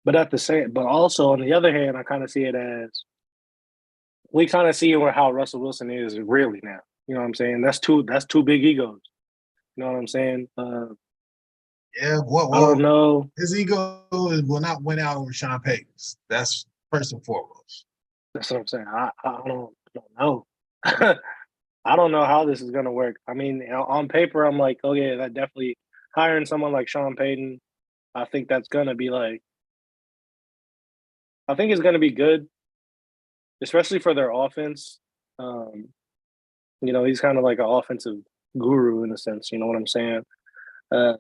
[SPEAKER 1] but also on the other hand, I kind of see it as we kind of see where how Russell Wilson is really now. You know what I'm saying? That's two big egos. You know what I'm saying?
[SPEAKER 2] Yeah, well,
[SPEAKER 1] I don't
[SPEAKER 2] well,
[SPEAKER 1] know.
[SPEAKER 2] his ego will not win out over Sean Payton's. That's first and foremost.
[SPEAKER 1] That's what I'm saying. I don't know. I don't know how this is gonna work. I mean, on paper, I'm like, oh yeah, that definitely hiring someone like Sean Payton. I think that's gonna be like, I think it's gonna be good, especially for their offense. Um, he's kind of like an offensive guru in a sense. You know what I'm saying? Uh,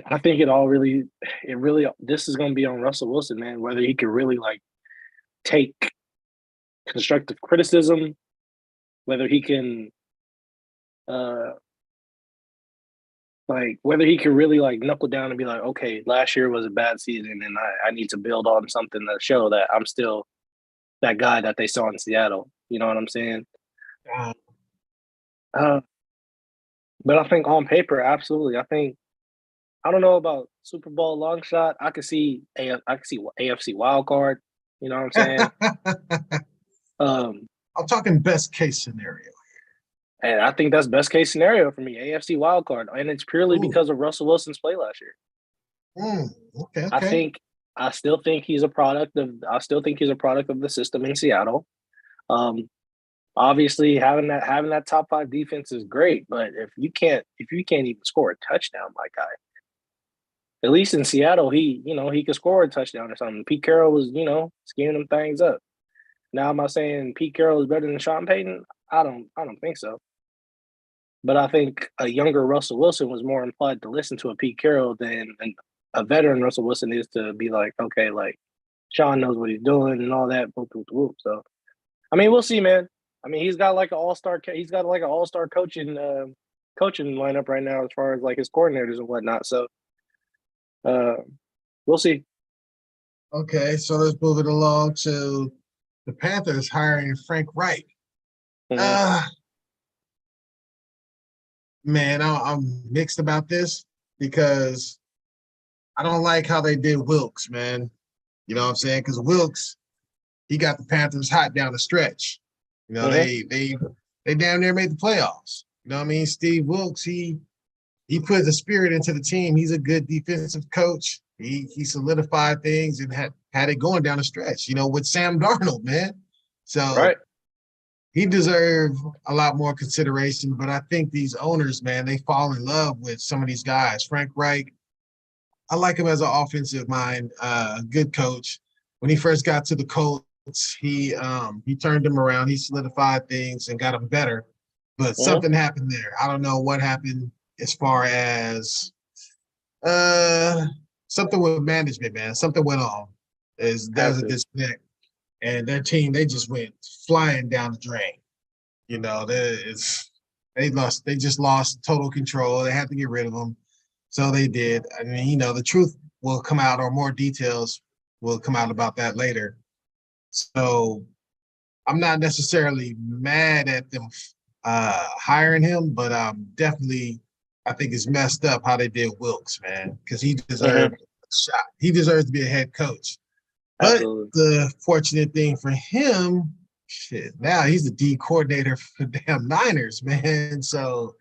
[SPEAKER 1] I think it really, this is gonna be on Russell Wilson, man. Whether he can really like take constructive criticism, whether he can uh like whether he can really like knuckle down and be like, okay, last year was a bad season and I need to build on something to show that I'm still that guy that they saw in Seattle. You know what I'm saying?
[SPEAKER 2] Uh,
[SPEAKER 1] Uh, but I think on paper, absolutely. I don't know about Super Bowl long shot. I could see AFC wild card. You know what I'm saying? Um,
[SPEAKER 2] I'm talking best case scenario.
[SPEAKER 1] and I think that's best case scenario for me, AFC wild card, and it's purely
[SPEAKER 2] Ooh,
[SPEAKER 1] because of Russell Wilson's play last year.
[SPEAKER 2] mm, okay,
[SPEAKER 1] I
[SPEAKER 2] okay.
[SPEAKER 1] think I still think he's a product of I still think he's a product of the system in Seattle. Um, obviously having that top 5 defense is great, but if you can't even score a touchdown, my guy, at least in Seattle, he could score a touchdown or something. Pete Carroll was, scheming them things up. Now am I saying Pete Carroll is better than Sean Payton? I don't think so. But I think a younger Russell Wilson was more implied to listen to a Pete Carroll than a veteran Russell Wilson is to be like, okay, like Sean knows what he's doing and all that. Whoop, whoop, whoop. So, I mean, we'll see, man. I mean, he's got like an all star. He's got like an all star coaching lineup right now as far as like his coordinators and whatnot. So, uh, we'll see.
[SPEAKER 2] Okay, so let's move it along to the Panthers hiring Frank Reich.
[SPEAKER 1] Mhm.
[SPEAKER 2] Uh man, I'm mixed about this because I don't like how they did Wilkes, man. You know what I'm saying? Because Wilkes, he got the Panthers hot down the stretch. You know,
[SPEAKER 1] Mhm.
[SPEAKER 2] they damn near made the playoffs. You know what I mean? Steve Wilkes, he put the spirit into the team. He's a good defensive coach. He solidified things and had it going down the stretch, with Sam Darnold, man. So
[SPEAKER 1] Right.
[SPEAKER 2] he deserved a lot more consideration. But I think these owners, man, they fall in love with some of these guys. Frank Reich, I like him as an offensive mind, good coach. When he first got to the Colts, He turned them around. He solidified things and got them better. But
[SPEAKER 1] Hmm.
[SPEAKER 2] something happened there. I don't know what happened as far as uh something with management, man. Something went on. Is
[SPEAKER 1] Has
[SPEAKER 2] there's a
[SPEAKER 1] to.
[SPEAKER 2] disconnect. And their team, they just went flying down the drain. You know, they just lost total control. They had to get rid of them. So they did. I mean, the truth will come out, or more details will come out about that later. So I'm not necessarily mad at them hiring him, but definitely I think it's messed up how they did Wilkes, man, because he
[SPEAKER 1] Hmm.
[SPEAKER 2] deserved a shot. He deserves to be a head coach. But
[SPEAKER 1] Absolutely.
[SPEAKER 2] the fortunate thing for him, shit, now he's the D coordinator for damn Niners, man. So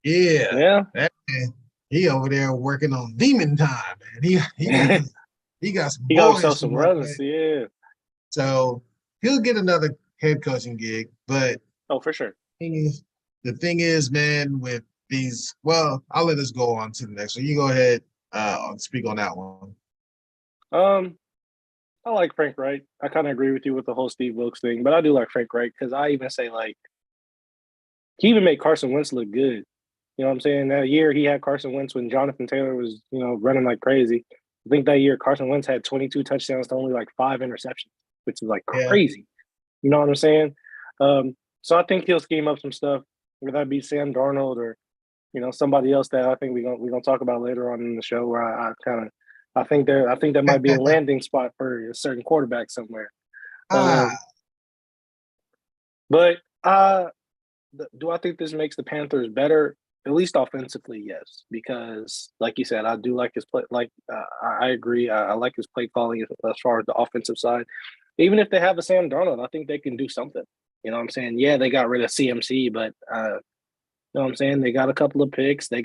[SPEAKER 2] yeah,
[SPEAKER 1] Yeah.
[SPEAKER 2] that man, he over there working on demon time, man. He got some
[SPEAKER 1] He got
[SPEAKER 2] boys
[SPEAKER 1] himself
[SPEAKER 2] to
[SPEAKER 1] some
[SPEAKER 2] work
[SPEAKER 1] runs.
[SPEAKER 2] with.
[SPEAKER 1] Yeah.
[SPEAKER 2] So he'll get another head coaching gig. But
[SPEAKER 1] Oh, for sure.
[SPEAKER 2] thing is, the thing is, man, with these, well, I'll let us go on to the next one. You go ahead, speak on that one.
[SPEAKER 1] Um, I like Frank Wright. I kind of agree with you with the whole Steve Wilkes thing, but I do like Frank Wright because I even say like he even made Carson Wentz look good. You know what I'm saying? That year he had Carson Wentz when Jonathan Taylor was, running like crazy. I think that year Carson Wentz had 22 touchdowns to only like 5 interceptions, which is like
[SPEAKER 2] Yeah.
[SPEAKER 1] crazy. You know what I'm saying? So I think he'll scheme up some stuff, whether that be Sam Darnold or somebody else that I think we're gonna talk about later on in the show. Where I kind of I think there might be a landing spot for a certain quarterback somewhere.
[SPEAKER 2] Ah,
[SPEAKER 1] Um, but do I think this makes the Panthers better? At least offensively, yes. Because, like you said, I do like his play. Like I agree, I like his play calling as far as the offensive side. Even if they have a Sam Darnold, I think they can do something. You know what I'm saying? Yeah, they got rid of CMC, but you know what I'm saying? They got a couple of picks. I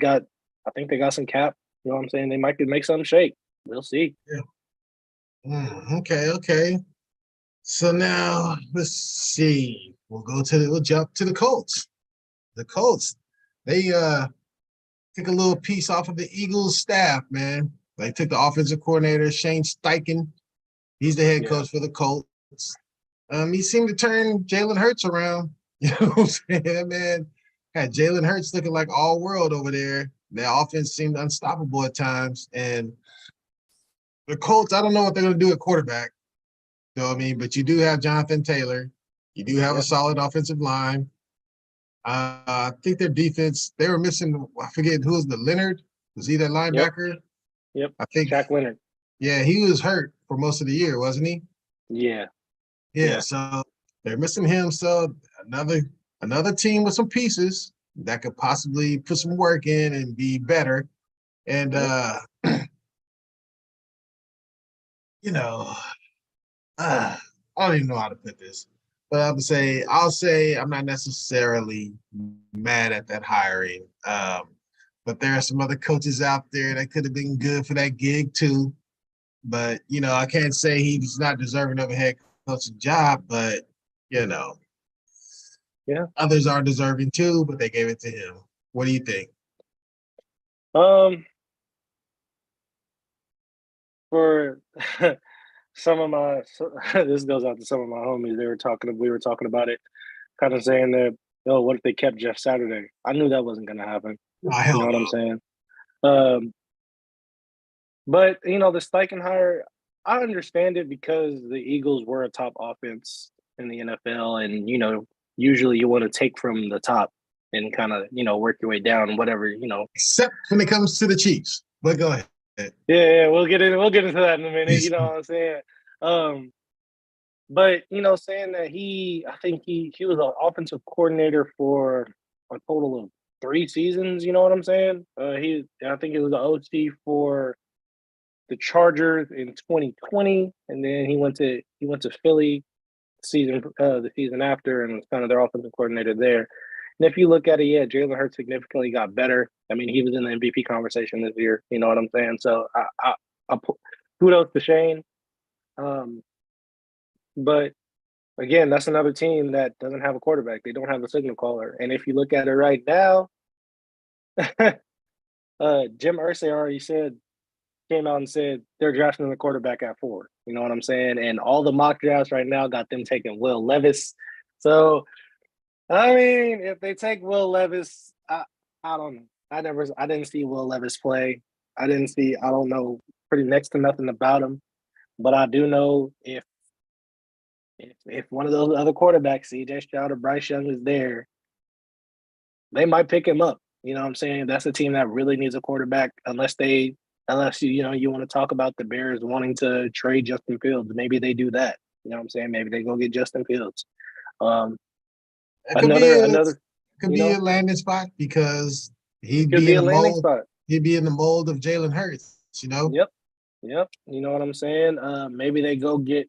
[SPEAKER 1] think they got some cap. You know what I'm saying? They might could make something shake. We'll see.
[SPEAKER 2] yeah. Okay, okay. So now let's see. We'll jump to the Colts. The Colts, they took a little piece off of the Eagles staff, man. They took the offensive coordinator, Shane Steichen. He's the head
[SPEAKER 1] Yeah.
[SPEAKER 2] coach for the Colts. He seemed to turn Jalen Hurts around. You know what I'm saying, man? Had Jalen Hurts looking like all world over there. Their offense seemed unstoppable at times. And the Colts, I don't know what they're going to do at quarterback. You know what I mean? But you do have Jonathan Taylor. You do have a
[SPEAKER 1] Yep.
[SPEAKER 2] solid offensive line. I think their defense, they were missing, I forget who was the Leonard. Was he that
[SPEAKER 1] Yep.
[SPEAKER 2] linebacker?
[SPEAKER 1] Yep.
[SPEAKER 2] I think,
[SPEAKER 1] Shaq Leonard.
[SPEAKER 2] yeah, he was hurt for most of the year, wasn't he?
[SPEAKER 1] Yeah.
[SPEAKER 2] Yeah,
[SPEAKER 1] Yeah.
[SPEAKER 2] so they're missing him. So another another team with some pieces that could possibly put some work in and be better. And
[SPEAKER 1] Yep.
[SPEAKER 2] you know, I don't even know how to put this, but I'll say I'm not necessarily mad at that hiring. But there are some other coaches out there that could have been good for that gig too. But I can't say he's not deserving of a head coaching job. But you know,
[SPEAKER 1] Yeah.
[SPEAKER 2] others are deserving too. But they gave it to him. What do you think?
[SPEAKER 1] Um, for some of my this goes out to some of my homies. We were talking about it, kind of saying that, oh, what if they kept Jeff Saturday? I knew that wasn't gonna happen.
[SPEAKER 2] Oh,
[SPEAKER 1] You know
[SPEAKER 2] hell
[SPEAKER 1] what I'm
[SPEAKER 2] no.
[SPEAKER 1] saying? Um, but the Steichen hire, I understand it because the Eagles were a top offense in the NFL, and usually you want to take from the top and kind of work your way down, whatever.
[SPEAKER 2] Except when it comes to the Chiefs. But go ahead.
[SPEAKER 1] Yeah, we'll get into that in a minute. You know what I'm saying? Um, but saying that I think he was an offensive coordinator for a total of 3 seasons. You know what I'm saying? I think he was the OC for the Chargers in 2020, and then he went to Philly the season after, and was kind of their offensive coordinator there. And if you look at it, yeah, Jalen Hurts significantly got better. I mean, he was in the MVP conversation this year. You know what I'm saying? So I kudos to Shane. Um, but again, that's another team that doesn't have a quarterback. They don't have a signal caller. And if you look at it right now, Jim Irsay already said came out and said they're drafting the quarterback at 4. You know what I'm saying? And all the mock drafts right now got them taking Will Levis. So I mean, if they take Will Levis, I don't know. I didn't see Will Levis play. I don't know pretty next to nothing about him. But I do know if one of those other quarterbacks, CJ Stroud or Bryce Young, is there, they might pick him up. You know what I'm saying? That's a team that really needs a quarterback unless you want to talk about the Bears wanting to trade Justin Fields. Maybe they do that. You know what I'm saying? Maybe they go get Justin Fields. Um,
[SPEAKER 2] It
[SPEAKER 1] another,
[SPEAKER 2] could
[SPEAKER 1] you
[SPEAKER 2] be a
[SPEAKER 1] know,
[SPEAKER 2] landing spot because
[SPEAKER 1] it
[SPEAKER 2] he'd
[SPEAKER 1] could
[SPEAKER 2] be
[SPEAKER 1] be
[SPEAKER 2] in
[SPEAKER 1] a
[SPEAKER 2] the
[SPEAKER 1] landing
[SPEAKER 2] mold.
[SPEAKER 1] spot.
[SPEAKER 2] He'd be in the mold of Jalen Hurts.
[SPEAKER 1] Yep. Yep. You know what I'm saying? Maybe they go get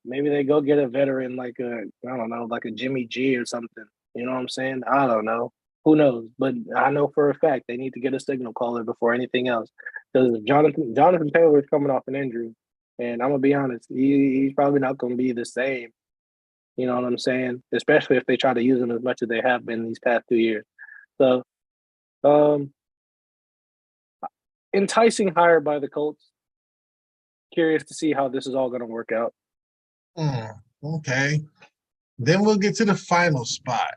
[SPEAKER 1] a veteran like I don't know, like a Jimmy G or something. You know what I'm saying? I don't know. Who knows? But I know for a fact they need to get a signal caller before anything else. Because Jonathan Taylor is coming off an injury. And I'm gonna be honest, he's probably not gonna be the same. You know what I'm saying? Especially if they try to use him as much as they have been these past 2 years. So um enticing hire by the Colts. Curious to see how this is all gonna work out.
[SPEAKER 2] Okay. Then we'll get to the final spot.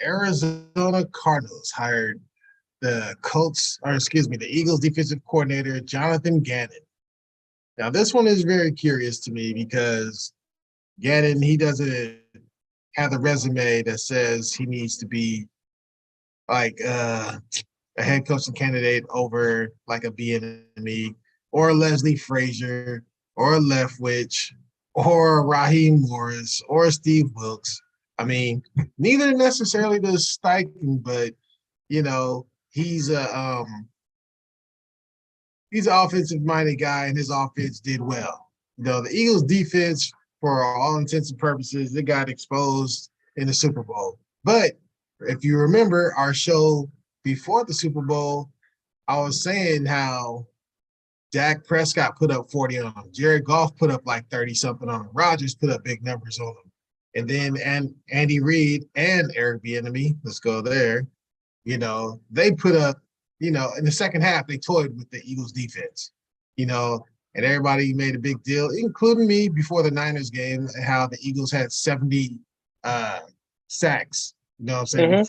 [SPEAKER 2] Arizona Cardinals hired the Eagles defensive coordinator, Jonathan Gannon. Now, this one is very curious to me because Gannon, he doesn't have the resume that says he needs to be like a head coaching candidate over like a Bieniemy or a Leslie Frazier or a Leftwich or a Raheem Morris or a Steve Wilkes. I mean, neither necessarily does Steichen, but you know, he's an offensive minded guy and his offense did well. You know, the Eagles defense, for all intents and purposes, they got exposed in the Super Bowl. But if you remember our show before the Super Bowl, I was saying how Dak Prescott put up 40 on him. Jared Goff put up like 30 something on him. Rodgers put up big numbers on him. And then Andy Reid and Eric Bieniemy, let's go there, they put up, in the second half, they toyed with the Eagles defense, you know, and everybody made a big deal, including me before the Niners game, how the Eagles had 70 sacks, you know what I'm saying,
[SPEAKER 1] Mm-hmm.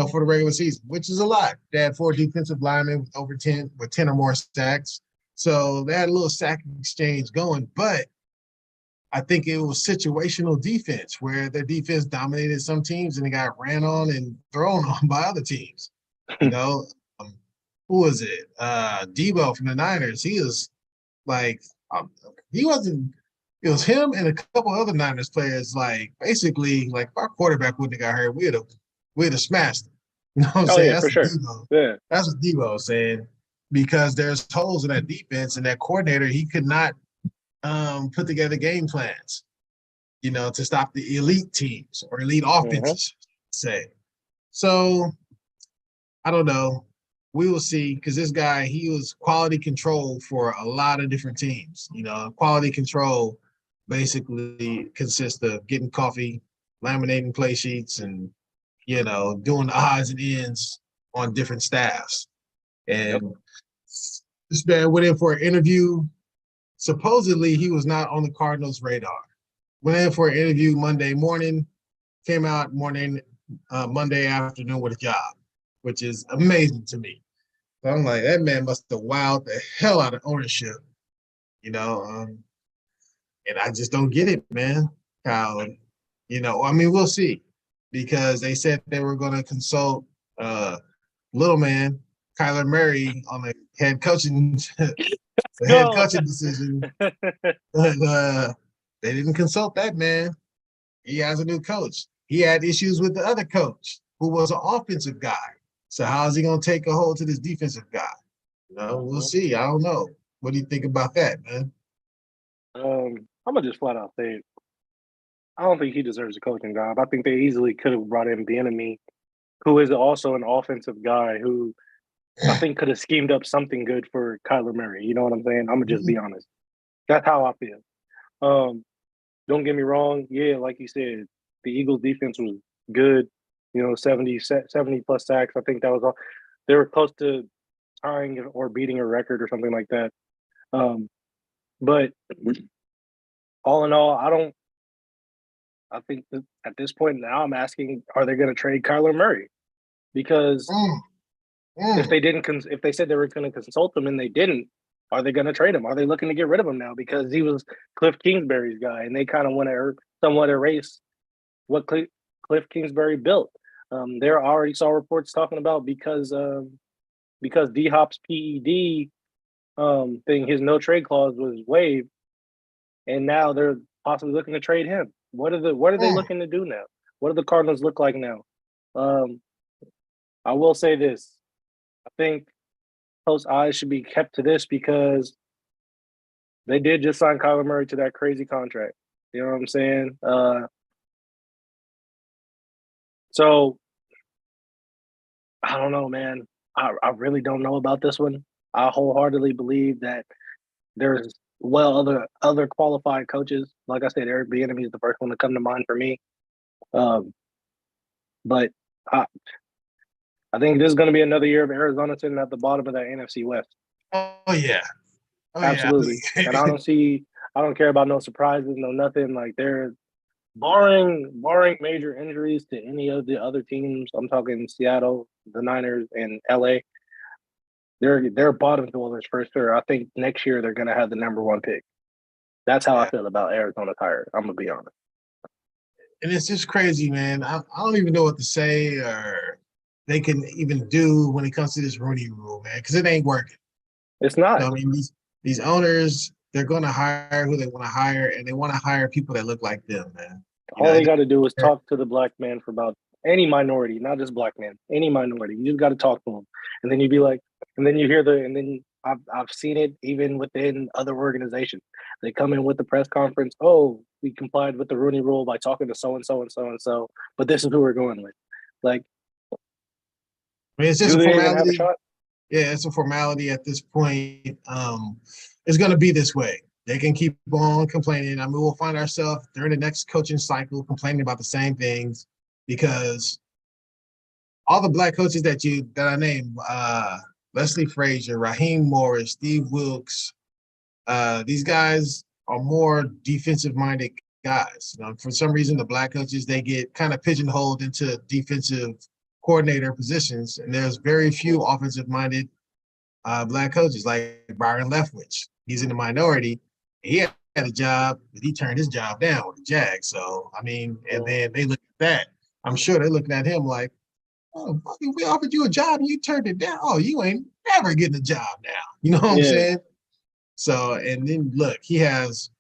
[SPEAKER 2] for the regular season, which is a lot. They had 4 defensive linemen with over 10 or more sacks. So they had a little sack exchange going, but I think it was situational defense where their defense dominated some teams and they got ran on and thrown on by other teams. You know, who was it? Debo from the Niners. He was like, he wasn't. It was him and a couple other Niners players. Like basically, like if our quarterback wouldn't have got hurt, we'd have smashed him. You know what I'm
[SPEAKER 1] Oh
[SPEAKER 2] saying?
[SPEAKER 1] yeah, for sure. Yeah.
[SPEAKER 2] That's what Debo was saying because there's holes in that defense and that coordinator. He could not put together game plans, to stop the elite teams or elite
[SPEAKER 1] Mm-hmm.
[SPEAKER 2] offenses, say. So I don't know. We will see because this guy, he was quality control for a lot of different teams. Quality control basically consists of getting coffee, laminating play sheets, and, doing the odds and ends on different staffs.
[SPEAKER 1] Yep.
[SPEAKER 2] And this man went in for an interview. Supposedly, he was not on the Cardinals' radar. Went in for an interview Monday morning, came out Monday afternoon with a job, which is amazing to me. So I'm like, that man must have wowed the hell out of ownership, and I just don't get it, man. How, I mean, we'll see because they said they were going to consult little man, Kyler Murray on the head coaching decision. But they didn't consult that man. He has a new coach. He had issues with the other coach who was an offensive guy. So how is he going to take a hold to this defensive guy? We'll see. I don't know. What do you think about that, man?
[SPEAKER 1] I'm gonna just flat out say I don't think he deserves a coaching job. I think they easily could have brought in Bieniemy, who is also an offensive guy who I think could have schemed up something good for Kyler Murray. You know what I'm saying? I'm gonna just be honest. That's how I feel. Don't get me wrong. Yeah, like you said, the Eagles defense was good. 70 plus sacks. I think that was all. They were close to tying or beating a record or something like that. But all in all, I think that at this point now I'm asking, are they going to trade Kyler Murray? Because
[SPEAKER 2] Mm,
[SPEAKER 1] if
[SPEAKER 2] mm.
[SPEAKER 1] they didn't, if they said they were going to consult him and they didn't, are they going to trade him? Are they looking to get rid of him now because he was Cliff Kingsbury's guy and they kind of want to somewhat erase what Cliff Kingsbury built? There already saw reports talking about because D Hop's PED thing, his no trade clause was waived, and now they're possibly looking to trade him. What are they
[SPEAKER 2] Mm.
[SPEAKER 1] looking to do now? What do the Cardinals look like now? Um, I will say this: I think close eyes should be kept to this because they did just sign Kyler Murray to that crazy contract. You know what I'm saying? So I don't know, man. I really don't know about this one. I wholeheartedly believe that there's other qualified coaches. Like I said, Eric Bieniemy is the first one to come to mind for me. Um, but I, I think this is going to be another year of Arizona sitting at the bottom of that NFC West.
[SPEAKER 2] Oh yeah. Oh yeah.
[SPEAKER 1] Absolutely. And I don't care about no surprises, no nothing. Like they're barring major injuries to any of the other teams. I'm talking Seattle, the Niners, and LA. They're bottom dwellers for sure. I think next year they're going to have the number one pick. That's how I
[SPEAKER 2] Yeah.
[SPEAKER 1] feel about Arizona's hire. I'm gonna be honest.
[SPEAKER 2] And it's just crazy, man. I don't even know what to say or they can even do when it comes to this Rooney Rule, man, because it ain't working.
[SPEAKER 1] It's not.
[SPEAKER 2] So, I mean, these owners, they're going to hire who they want to hire, and they want to hire people that look like them, man. You
[SPEAKER 1] All
[SPEAKER 2] know,
[SPEAKER 1] they got to do is talk to the black man for about any minority, not just black man, any minority. You just got to talk to them, and then you'd be like, and then you hear and then I've seen it even within other organizations. They come in with the press conference. Oh, we complied with the Rooney Rule by talking to so and so and so and so, but this is who we're going with. Like,
[SPEAKER 2] I mean, it's just
[SPEAKER 1] do
[SPEAKER 2] a
[SPEAKER 1] they even have a
[SPEAKER 2] formality.
[SPEAKER 1] shot?
[SPEAKER 2] Yeah, it's a formality at this point. It's going to be this way. They can keep on complaining. I mean, we'll find ourselves during the next coaching cycle complaining about the same things because all the black coaches that I named, Leslie Frazier, Raheem Morris, Steve Wilkes, these guys are more defensive minded guys. You know, for some reason, the black coaches they get kind of pigeonholed into defensive coordinator positions, and there's very few offensive minded black coaches like Byron Leftwich. He's in the minority. He had a job, but he turned his job down with the Jags. So I mean, and then they look at that. I'm sure they're looking at him like, oh, we offered you a job and you turned it down. Oh, you ain't never getting a job now. You know what I'm
[SPEAKER 1] Yeah,
[SPEAKER 2] saying? So, and then look, he has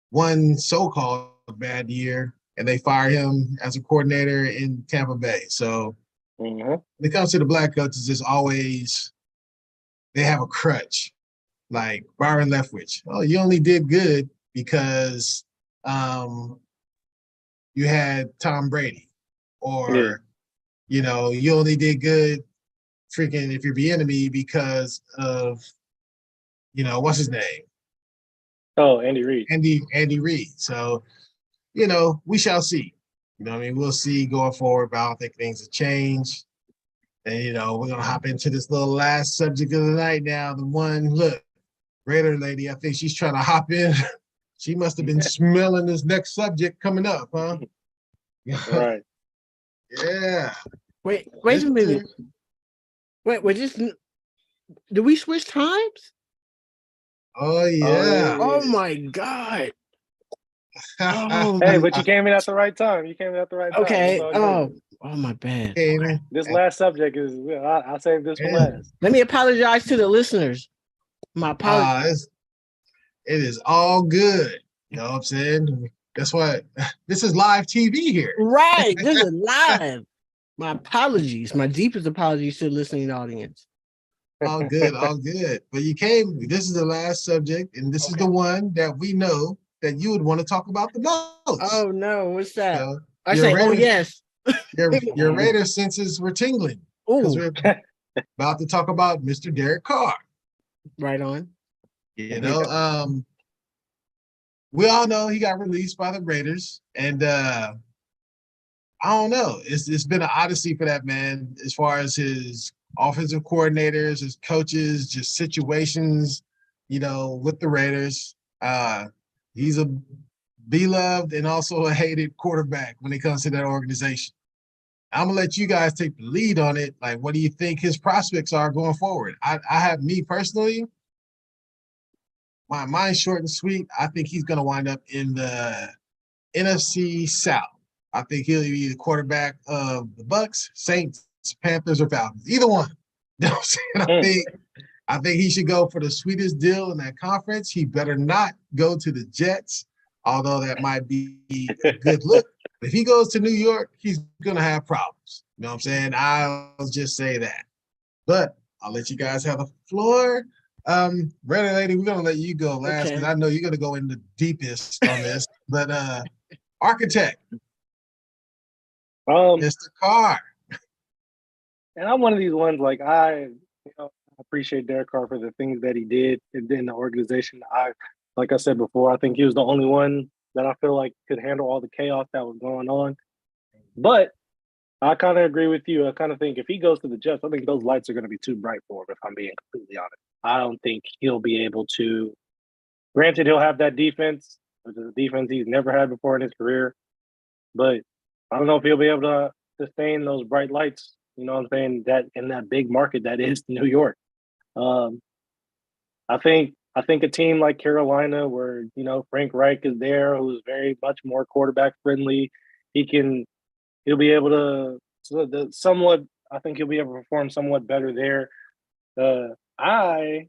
[SPEAKER 2] one so-called bad year, and they fire him as a coordinator in Tampa Bay. So
[SPEAKER 1] mm-hmm.
[SPEAKER 2] when it comes to the black coaches, it's always they have a crutch. Like Byron Leftwich. Oh, you only did good because um, you had Tom Brady,
[SPEAKER 1] Yeah.
[SPEAKER 2] or you only did good freaking if you're the enemy because of what's his name,
[SPEAKER 1] Oh, Andy Reid.
[SPEAKER 2] Andy Reid. So we shall see. I mean, we'll see going forward, but I don't think things have changed. And we're gonna hop into this little last subject of the night now. The one, look, Raider lady, I think she's trying to hop in. She must have been smelling this next subject coming up, huh?
[SPEAKER 1] Right.
[SPEAKER 2] Yeah.
[SPEAKER 3] Wait a minute. Wait, just do we switch times?
[SPEAKER 2] Oh
[SPEAKER 1] Oh
[SPEAKER 2] yeah.
[SPEAKER 1] yeah.
[SPEAKER 3] Oh my god. Oh
[SPEAKER 1] Hey,
[SPEAKER 3] my
[SPEAKER 1] but you came in at the right time. You came in at the right time. It's
[SPEAKER 3] okay.
[SPEAKER 1] all good.
[SPEAKER 3] Oh my bad.
[SPEAKER 2] Hey, man.
[SPEAKER 1] This last subject is I saved this for
[SPEAKER 2] Yeah.
[SPEAKER 1] last.
[SPEAKER 3] Let me apologize to the listeners. My apologies.
[SPEAKER 2] It is all good. You know what I'm saying? That's why this is live TV here.
[SPEAKER 3] Right. This is live. My apologies. My deepest apologies to the listening audience.
[SPEAKER 2] All good, all good. But this is the last subject, and this is the one that we know that you would want to talk about the most.
[SPEAKER 3] Oh no, what's that?
[SPEAKER 2] So
[SPEAKER 3] I
[SPEAKER 2] your
[SPEAKER 3] say, oh
[SPEAKER 2] Raider,
[SPEAKER 3] yes.
[SPEAKER 2] your Raider senses were tingling because
[SPEAKER 3] Oh,
[SPEAKER 2] we're about to talk about Mr. Derek Carr.
[SPEAKER 3] right on.
[SPEAKER 2] We all know he got released by the Raiders, and I don't know. It's been an odyssey for that man as far as his offensive coordinators, his coaches, just situations, with the Raiders. He's a beloved and also a hated quarterback when it comes to that organization. I'm gonna let you guys take the lead on it. Like, what do you think his prospects are going forward? I have me personally, my mind's short and sweet. I think he's gonna wind up in the NFC South. I think he'll be the quarterback of the Bucks, Saints, Panthers, or Falcons. Either one. You know what I'm saying? I think he should go for the sweetest deal in that conference. He better not go to the Jets, although that might be a good look. If he goes to New York, he's going to have problems. You know what I'm saying? I'll just say that. But I'll let you guys have the floor. Raider Lady, we're going to let you go last because I know you're going to go in the deepest on this. But Architect, Mr. Carr.
[SPEAKER 1] And I'm one of these ones, like, I appreciate Derek Carr for the things that he did in the organization. Like I said before, I think he was the only one that I feel like could handle all the chaos that was going on. But I kind of agree with you. I kind of think if he goes to the Jets, I think those lights are going to be too bright for him, if I'm being completely honest. I don't think he'll be able to. Granted, he'll have that defense, which is a defense he's never had before in his career. But I don't know if he'll be able to sustain those bright lights, you know what I'm saying, that in that big market that is New York. I think a team like Carolina, where Frank Reich is there, who's very much more quarterback friendly, he'll be able to somewhat. I think he'll be able to perform somewhat better there. I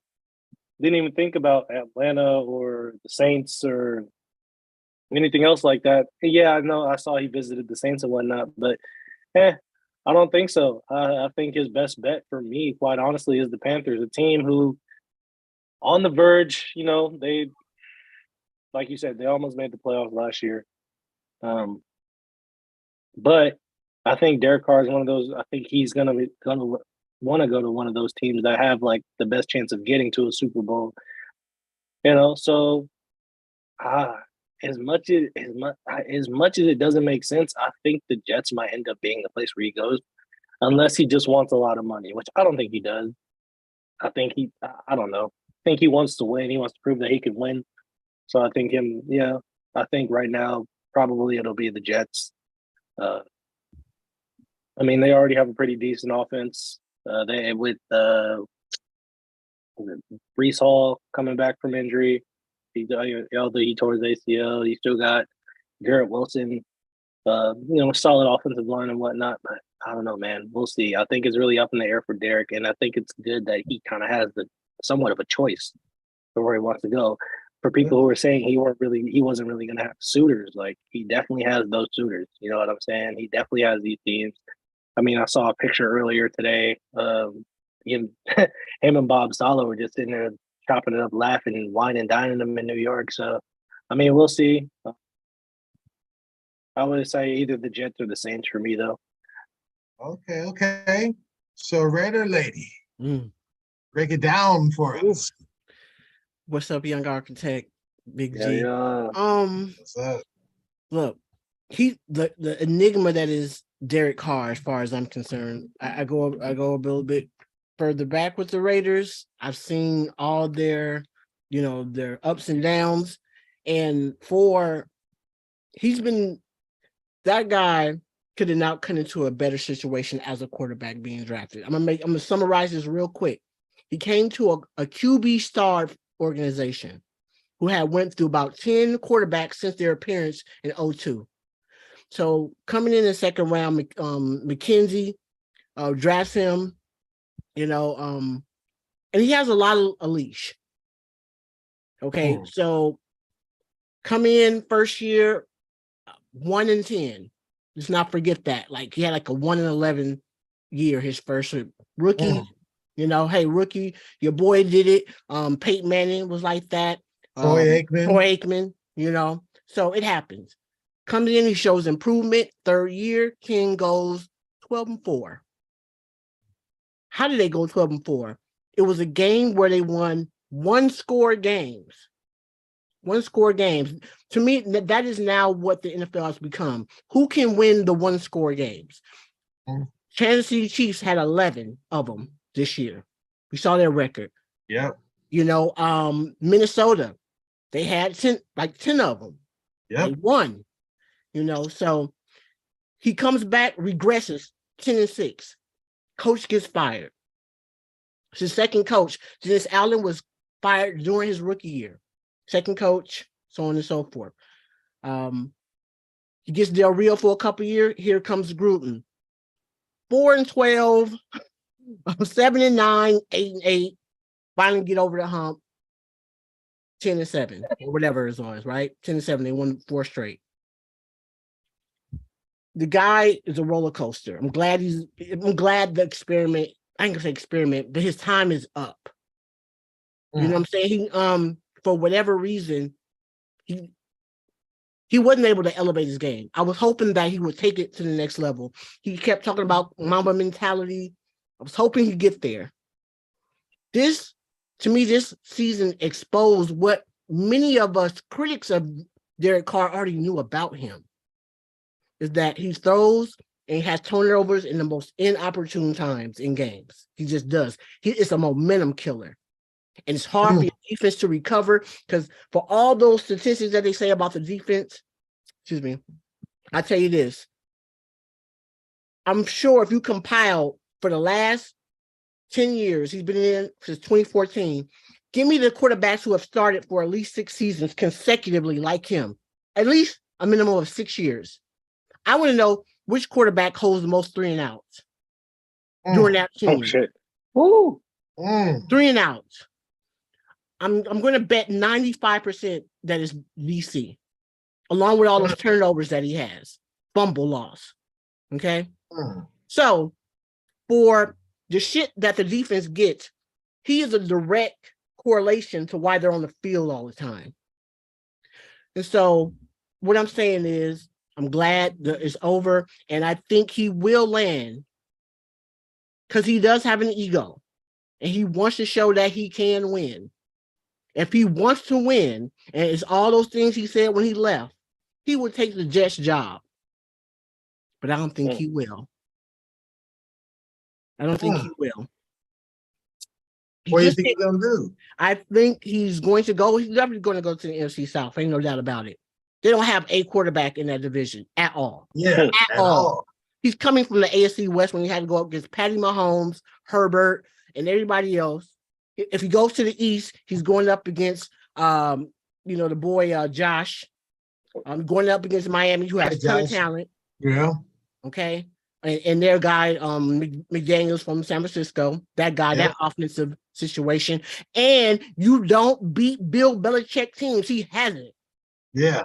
[SPEAKER 1] didn't even think about Atlanta or the Saints or anything else like that. Yeah, I know. I saw he visited the Saints and whatnot, but I don't think so. I think his best bet for me, quite honestly, is the Panthers, a team who, on the verge, they, like you said, they almost made the playoffs last year. But I think Derek Carr is one of those. I think he's gonna want to go to one of those teams that have like the best chance of getting to a Super Bowl. So as much as it doesn't make sense, I think the Jets might end up being the place where he goes, unless he just wants a lot of money, which I don't think he does. I think I don't know. I think he wants to win. He wants to prove that he can win. So I think I think right now probably it'll be the Jets. I mean, they already have a pretty decent offense. With Brees Hall coming back from injury. Although he tore his ACL, you still got Garrett Wilson, solid offensive line and whatnot. But I don't know, man. We'll see. I think it's really up in the air for Derek, and I think it's good that he kind of has somewhat of a choice for where he wants to go. For people who are saying he wasn't really going to have suitors, like he definitely has those suitors. You know what I'm saying? He definitely has these teams. I mean, I saw a picture earlier today. Him and Bob Sala were just sitting there chopping it up, laughing, wine and dining them in New York. So, I mean, we'll see. I would say either the Jets or the Saints for me, though.
[SPEAKER 2] Okay. So, Raider Lady, break it down for us.
[SPEAKER 3] What's up, young architect, Big G?
[SPEAKER 1] Yeah.
[SPEAKER 2] What's up?
[SPEAKER 3] Look, the enigma that is Derek Carr, as far as I'm concerned. I go a little bit further back with the Raiders. I've seen all their ups and downs, and he's been that guy could have now come into a better situation as a quarterback being drafted. I'm gonna summarize this real quick. He came to a QB starved organization who had went through about 10 quarterbacks since their appearance in 2002. So coming in the second round, McKenzie drafts him, and he has a lot of a leash. Okay, so coming in first year, 1-10. Let's not forget that. Like he had like a 1-11 year his first rookie. Hey, rookie, your boy did it. Peyton Manning was like that.
[SPEAKER 2] Troy Aikman.
[SPEAKER 3] So it happens. Comes in, he shows improvement. Third year, King goes 12-4. How did they go 12-4? It was a game where they won one-score games. One-score games. To me, that is now what the NFL has become. Who can win the one-score games? Kansas City Chiefs had 11 of them this year. We saw their record.
[SPEAKER 2] Yep.
[SPEAKER 3] Minnesota, they had 10 of them.
[SPEAKER 2] Yep.
[SPEAKER 3] They won. So he comes back, regresses 10-6. Coach gets fired. His second coach, Dennis Allen, was fired during his rookie year. Second coach, so on and so forth. He gets Del Rio for a couple years. Here comes Gruden. 4-12, 7-9, 8-8. Finally get over the hump. 10-7, or whatever it was, right? 10-7. They won 4 straight. The guy is a roller coaster. I'm glad the experiment. I ain't gonna say experiment, but his time is up. You know what I'm saying? He for whatever reason, he wasn't able to elevate his game. I was hoping that he would take it to the next level. He kept talking about Mamba mentality. I was hoping he'd get there. This season exposed what many of us critics of Derek Carr already knew about him. Is that he throws and he has turnovers in the most inopportune times in games. He just does. It's a momentum killer. And it's hard for your defense to recover because for all those statistics that they say about the defense, I tell you this. I'm sure if you compile for the last 10 years, he's been in since 2014, give me the quarterbacks who have started for at least 6 seasons consecutively like him, at least a minimum of 6 years. I want to know which quarterback holds the most 3 and outs during that team.
[SPEAKER 1] Oh shit! Woo!
[SPEAKER 3] 3 and outs. I'm going to bet 95% that is VC, along with all those turnovers that he has, fumble loss. Okay, so for the shit that the defense gets, he is a direct correlation to why they're on the field all the time. And so what I'm saying is, I'm glad that it's over, and I think he will land because he does have an ego, and he wants to show that he can win. If he wants to win, and it's all those things he said when he left, he would take the Jets job. But I don't think he will. I don't think he will.
[SPEAKER 2] What do you think he's going to do?
[SPEAKER 3] I think he's going to go. He's definitely going to go to the NFC South. Ain't no doubt about it. They don't have a quarterback in that division at all.
[SPEAKER 2] Yeah,
[SPEAKER 3] at all. He's coming from the AFC West when he had to go up against Patty Mahomes, Herbert, and everybody else. If he goes to the East, he's going up against, the boy Josh. Going up against Miami, who has a ton of talent.
[SPEAKER 2] Yeah.
[SPEAKER 3] Okay. And their guy, McDaniels from San Francisco, that guy, that offensive situation. And you don't beat Bill Belichick teams. He hasn't.
[SPEAKER 2] Yeah.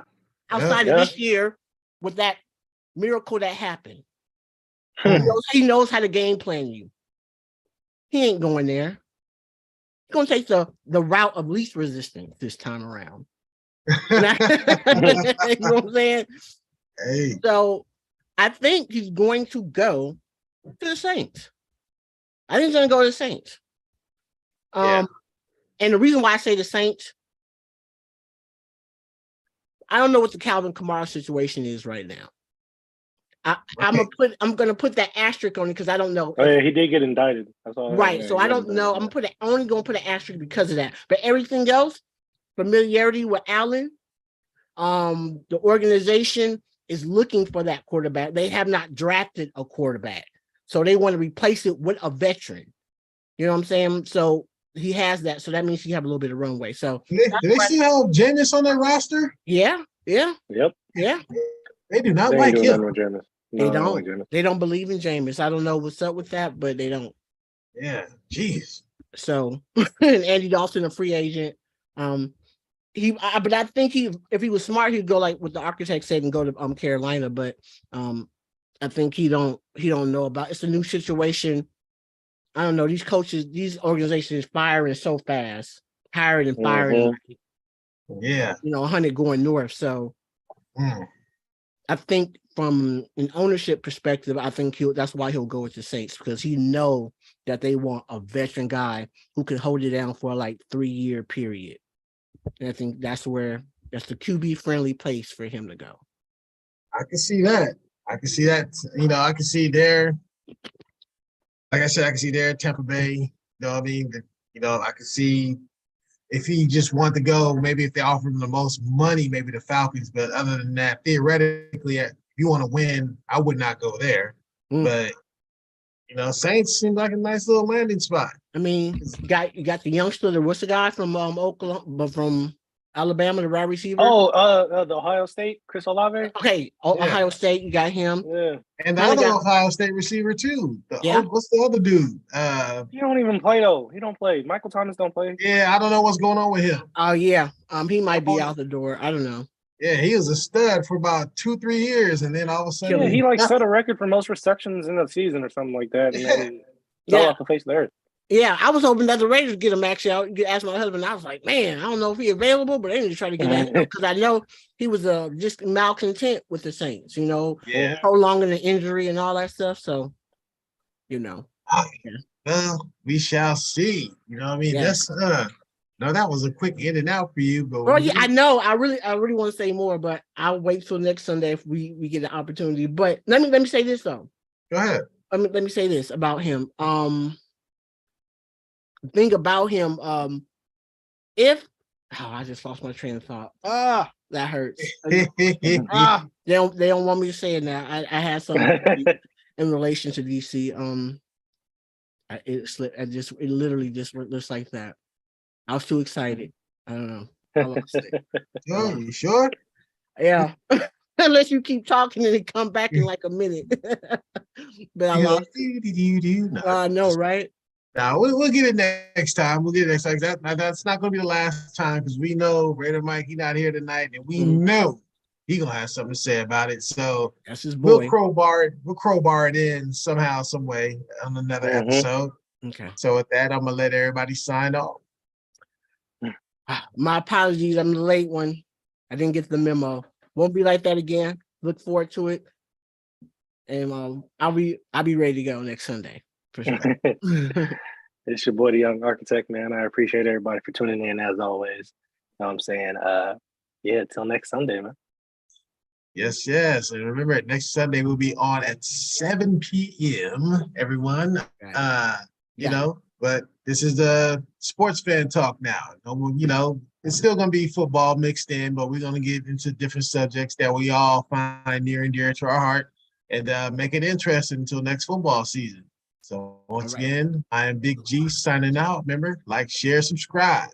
[SPEAKER 3] Outside of this year, with that miracle that happened. He knows how to game plan you. He ain't going there. He's going to take the route of least resistance this time around. You know what I'm saying?
[SPEAKER 2] Hey.
[SPEAKER 3] So I think he's going to go to the Saints. I think he's going to go to the Saints. And the reason why I say the Saints, I don't know what the Calvin Kamara situation is right now. I'm gonna put that asterisk on it because I don't know.
[SPEAKER 1] Oh yeah, he did get indicted. That's all.
[SPEAKER 3] Right, so I don't know. I'm only gonna put an asterisk because of that. But everything else, familiarity with Allen, the organization is looking for that quarterback. They have not drafted a quarterback, so they want to replace it with a veteran. You know what I'm saying? So he has that, so that means he have a little bit of runway. So
[SPEAKER 2] do they still have Jameis on their roster?
[SPEAKER 3] Yeah.
[SPEAKER 1] Yep.
[SPEAKER 3] Yeah.
[SPEAKER 2] They do not like him.
[SPEAKER 3] They don't. They don't believe in Jameis. I don't know what's up with that, but they don't.
[SPEAKER 2] Yeah. Jeez.
[SPEAKER 3] So and Andy Dalton, a free agent. But I think if he was smart, he'd go like what the architect said and go to Carolina. But I think he don't know about. It's a new situation. I don't know. These coaches, these organizations firing so fast, hiring and firing.
[SPEAKER 2] Yeah.
[SPEAKER 3] 100 going north. So I think from an ownership perspective, I think that's why he'll go with the Saints, because he know that they want a veteran guy who can hold it down for like 3-year period. And I think that's the QB friendly place for him to go.
[SPEAKER 2] I can see that. I can see that. I can see like I said, I can see there Tampa Bay. You know what I mean? I can see if he just wanted to go, maybe if they offered him the most money, maybe the Falcons. But other than that, theoretically, if you want to win, I would not go there.
[SPEAKER 3] Mm.
[SPEAKER 2] But Saints seems like a nice little landing spot.
[SPEAKER 3] I mean, you got the youngster. What's the guy from Oklahoma, but from Alabama, the wide receiver?
[SPEAKER 1] The Ohio State, Chris Olave.
[SPEAKER 3] Okay, Ohio State. You got him.
[SPEAKER 1] Yeah,
[SPEAKER 2] And the other Ohio State receiver too. What's the other dude?
[SPEAKER 1] He don't even play though. He don't play. Michael Thomas don't play.
[SPEAKER 2] Yeah, I don't know what's going on with him.
[SPEAKER 3] Oh yeah, he might be out the door. I don't know.
[SPEAKER 2] Yeah, he was a stud for about 2-3 years, and then all of a sudden,
[SPEAKER 1] he set a record for most receptions in the season or something like that, and then fell off the face of the earth.
[SPEAKER 3] Yeah, I was hoping that the Raiders get him actually. I asked my husband. I was like, man, I don't know if he's available, but they need to try to get that because I know he was just malcontent with the Saints. Prolonging the injury and all that stuff. So,
[SPEAKER 2] Well, we shall see. You know what I mean?
[SPEAKER 3] Yeah.
[SPEAKER 2] That's no, that was a quick in and out for you, but
[SPEAKER 3] I know. I really want to say more, but I'll wait till next Sunday if we get the opportunity. But let me say this though.
[SPEAKER 2] Go ahead.
[SPEAKER 3] Let me say this about him. Thing about him, I just lost my train of thought. That hurts. They don't want me to say it now. I had something in relation to DC. It slipped. It literally just looks like that. I was too excited. I don't know. I lost it.
[SPEAKER 2] You sure?
[SPEAKER 3] Yeah. Unless you keep talking and it come back in like a minute. But I lost it. I know, right?
[SPEAKER 2] Now we'll get it next time. We'll get it next time. That's not going to be the last time because we know Raider Mike, he's not here tonight, and we know he's gonna have something to say about it. So
[SPEAKER 3] that's his boy.
[SPEAKER 2] We'll crowbar it in somehow, some way on another episode.
[SPEAKER 3] Okay.
[SPEAKER 2] So with that, I'm gonna let everybody sign off.
[SPEAKER 3] My apologies. I'm the late one. I didn't get the memo. Won't be like that again. Look forward to it. And I'll be ready to go next Sunday for sure.
[SPEAKER 1] It's your boy, the Young Architect, man. I appreciate everybody for tuning in as always. You know what I'm saying? Till next Sunday, man.
[SPEAKER 2] Yes. And remember, next Sunday we'll be on at 7 p.m. Everyone, but this is the sports fan talk now. It's still going to be football mixed in, but we're going to get into different subjects that we all find near and dear to our heart and make it interesting until next football season. So once again, I am Big G signing out. Remember, like, share, subscribe.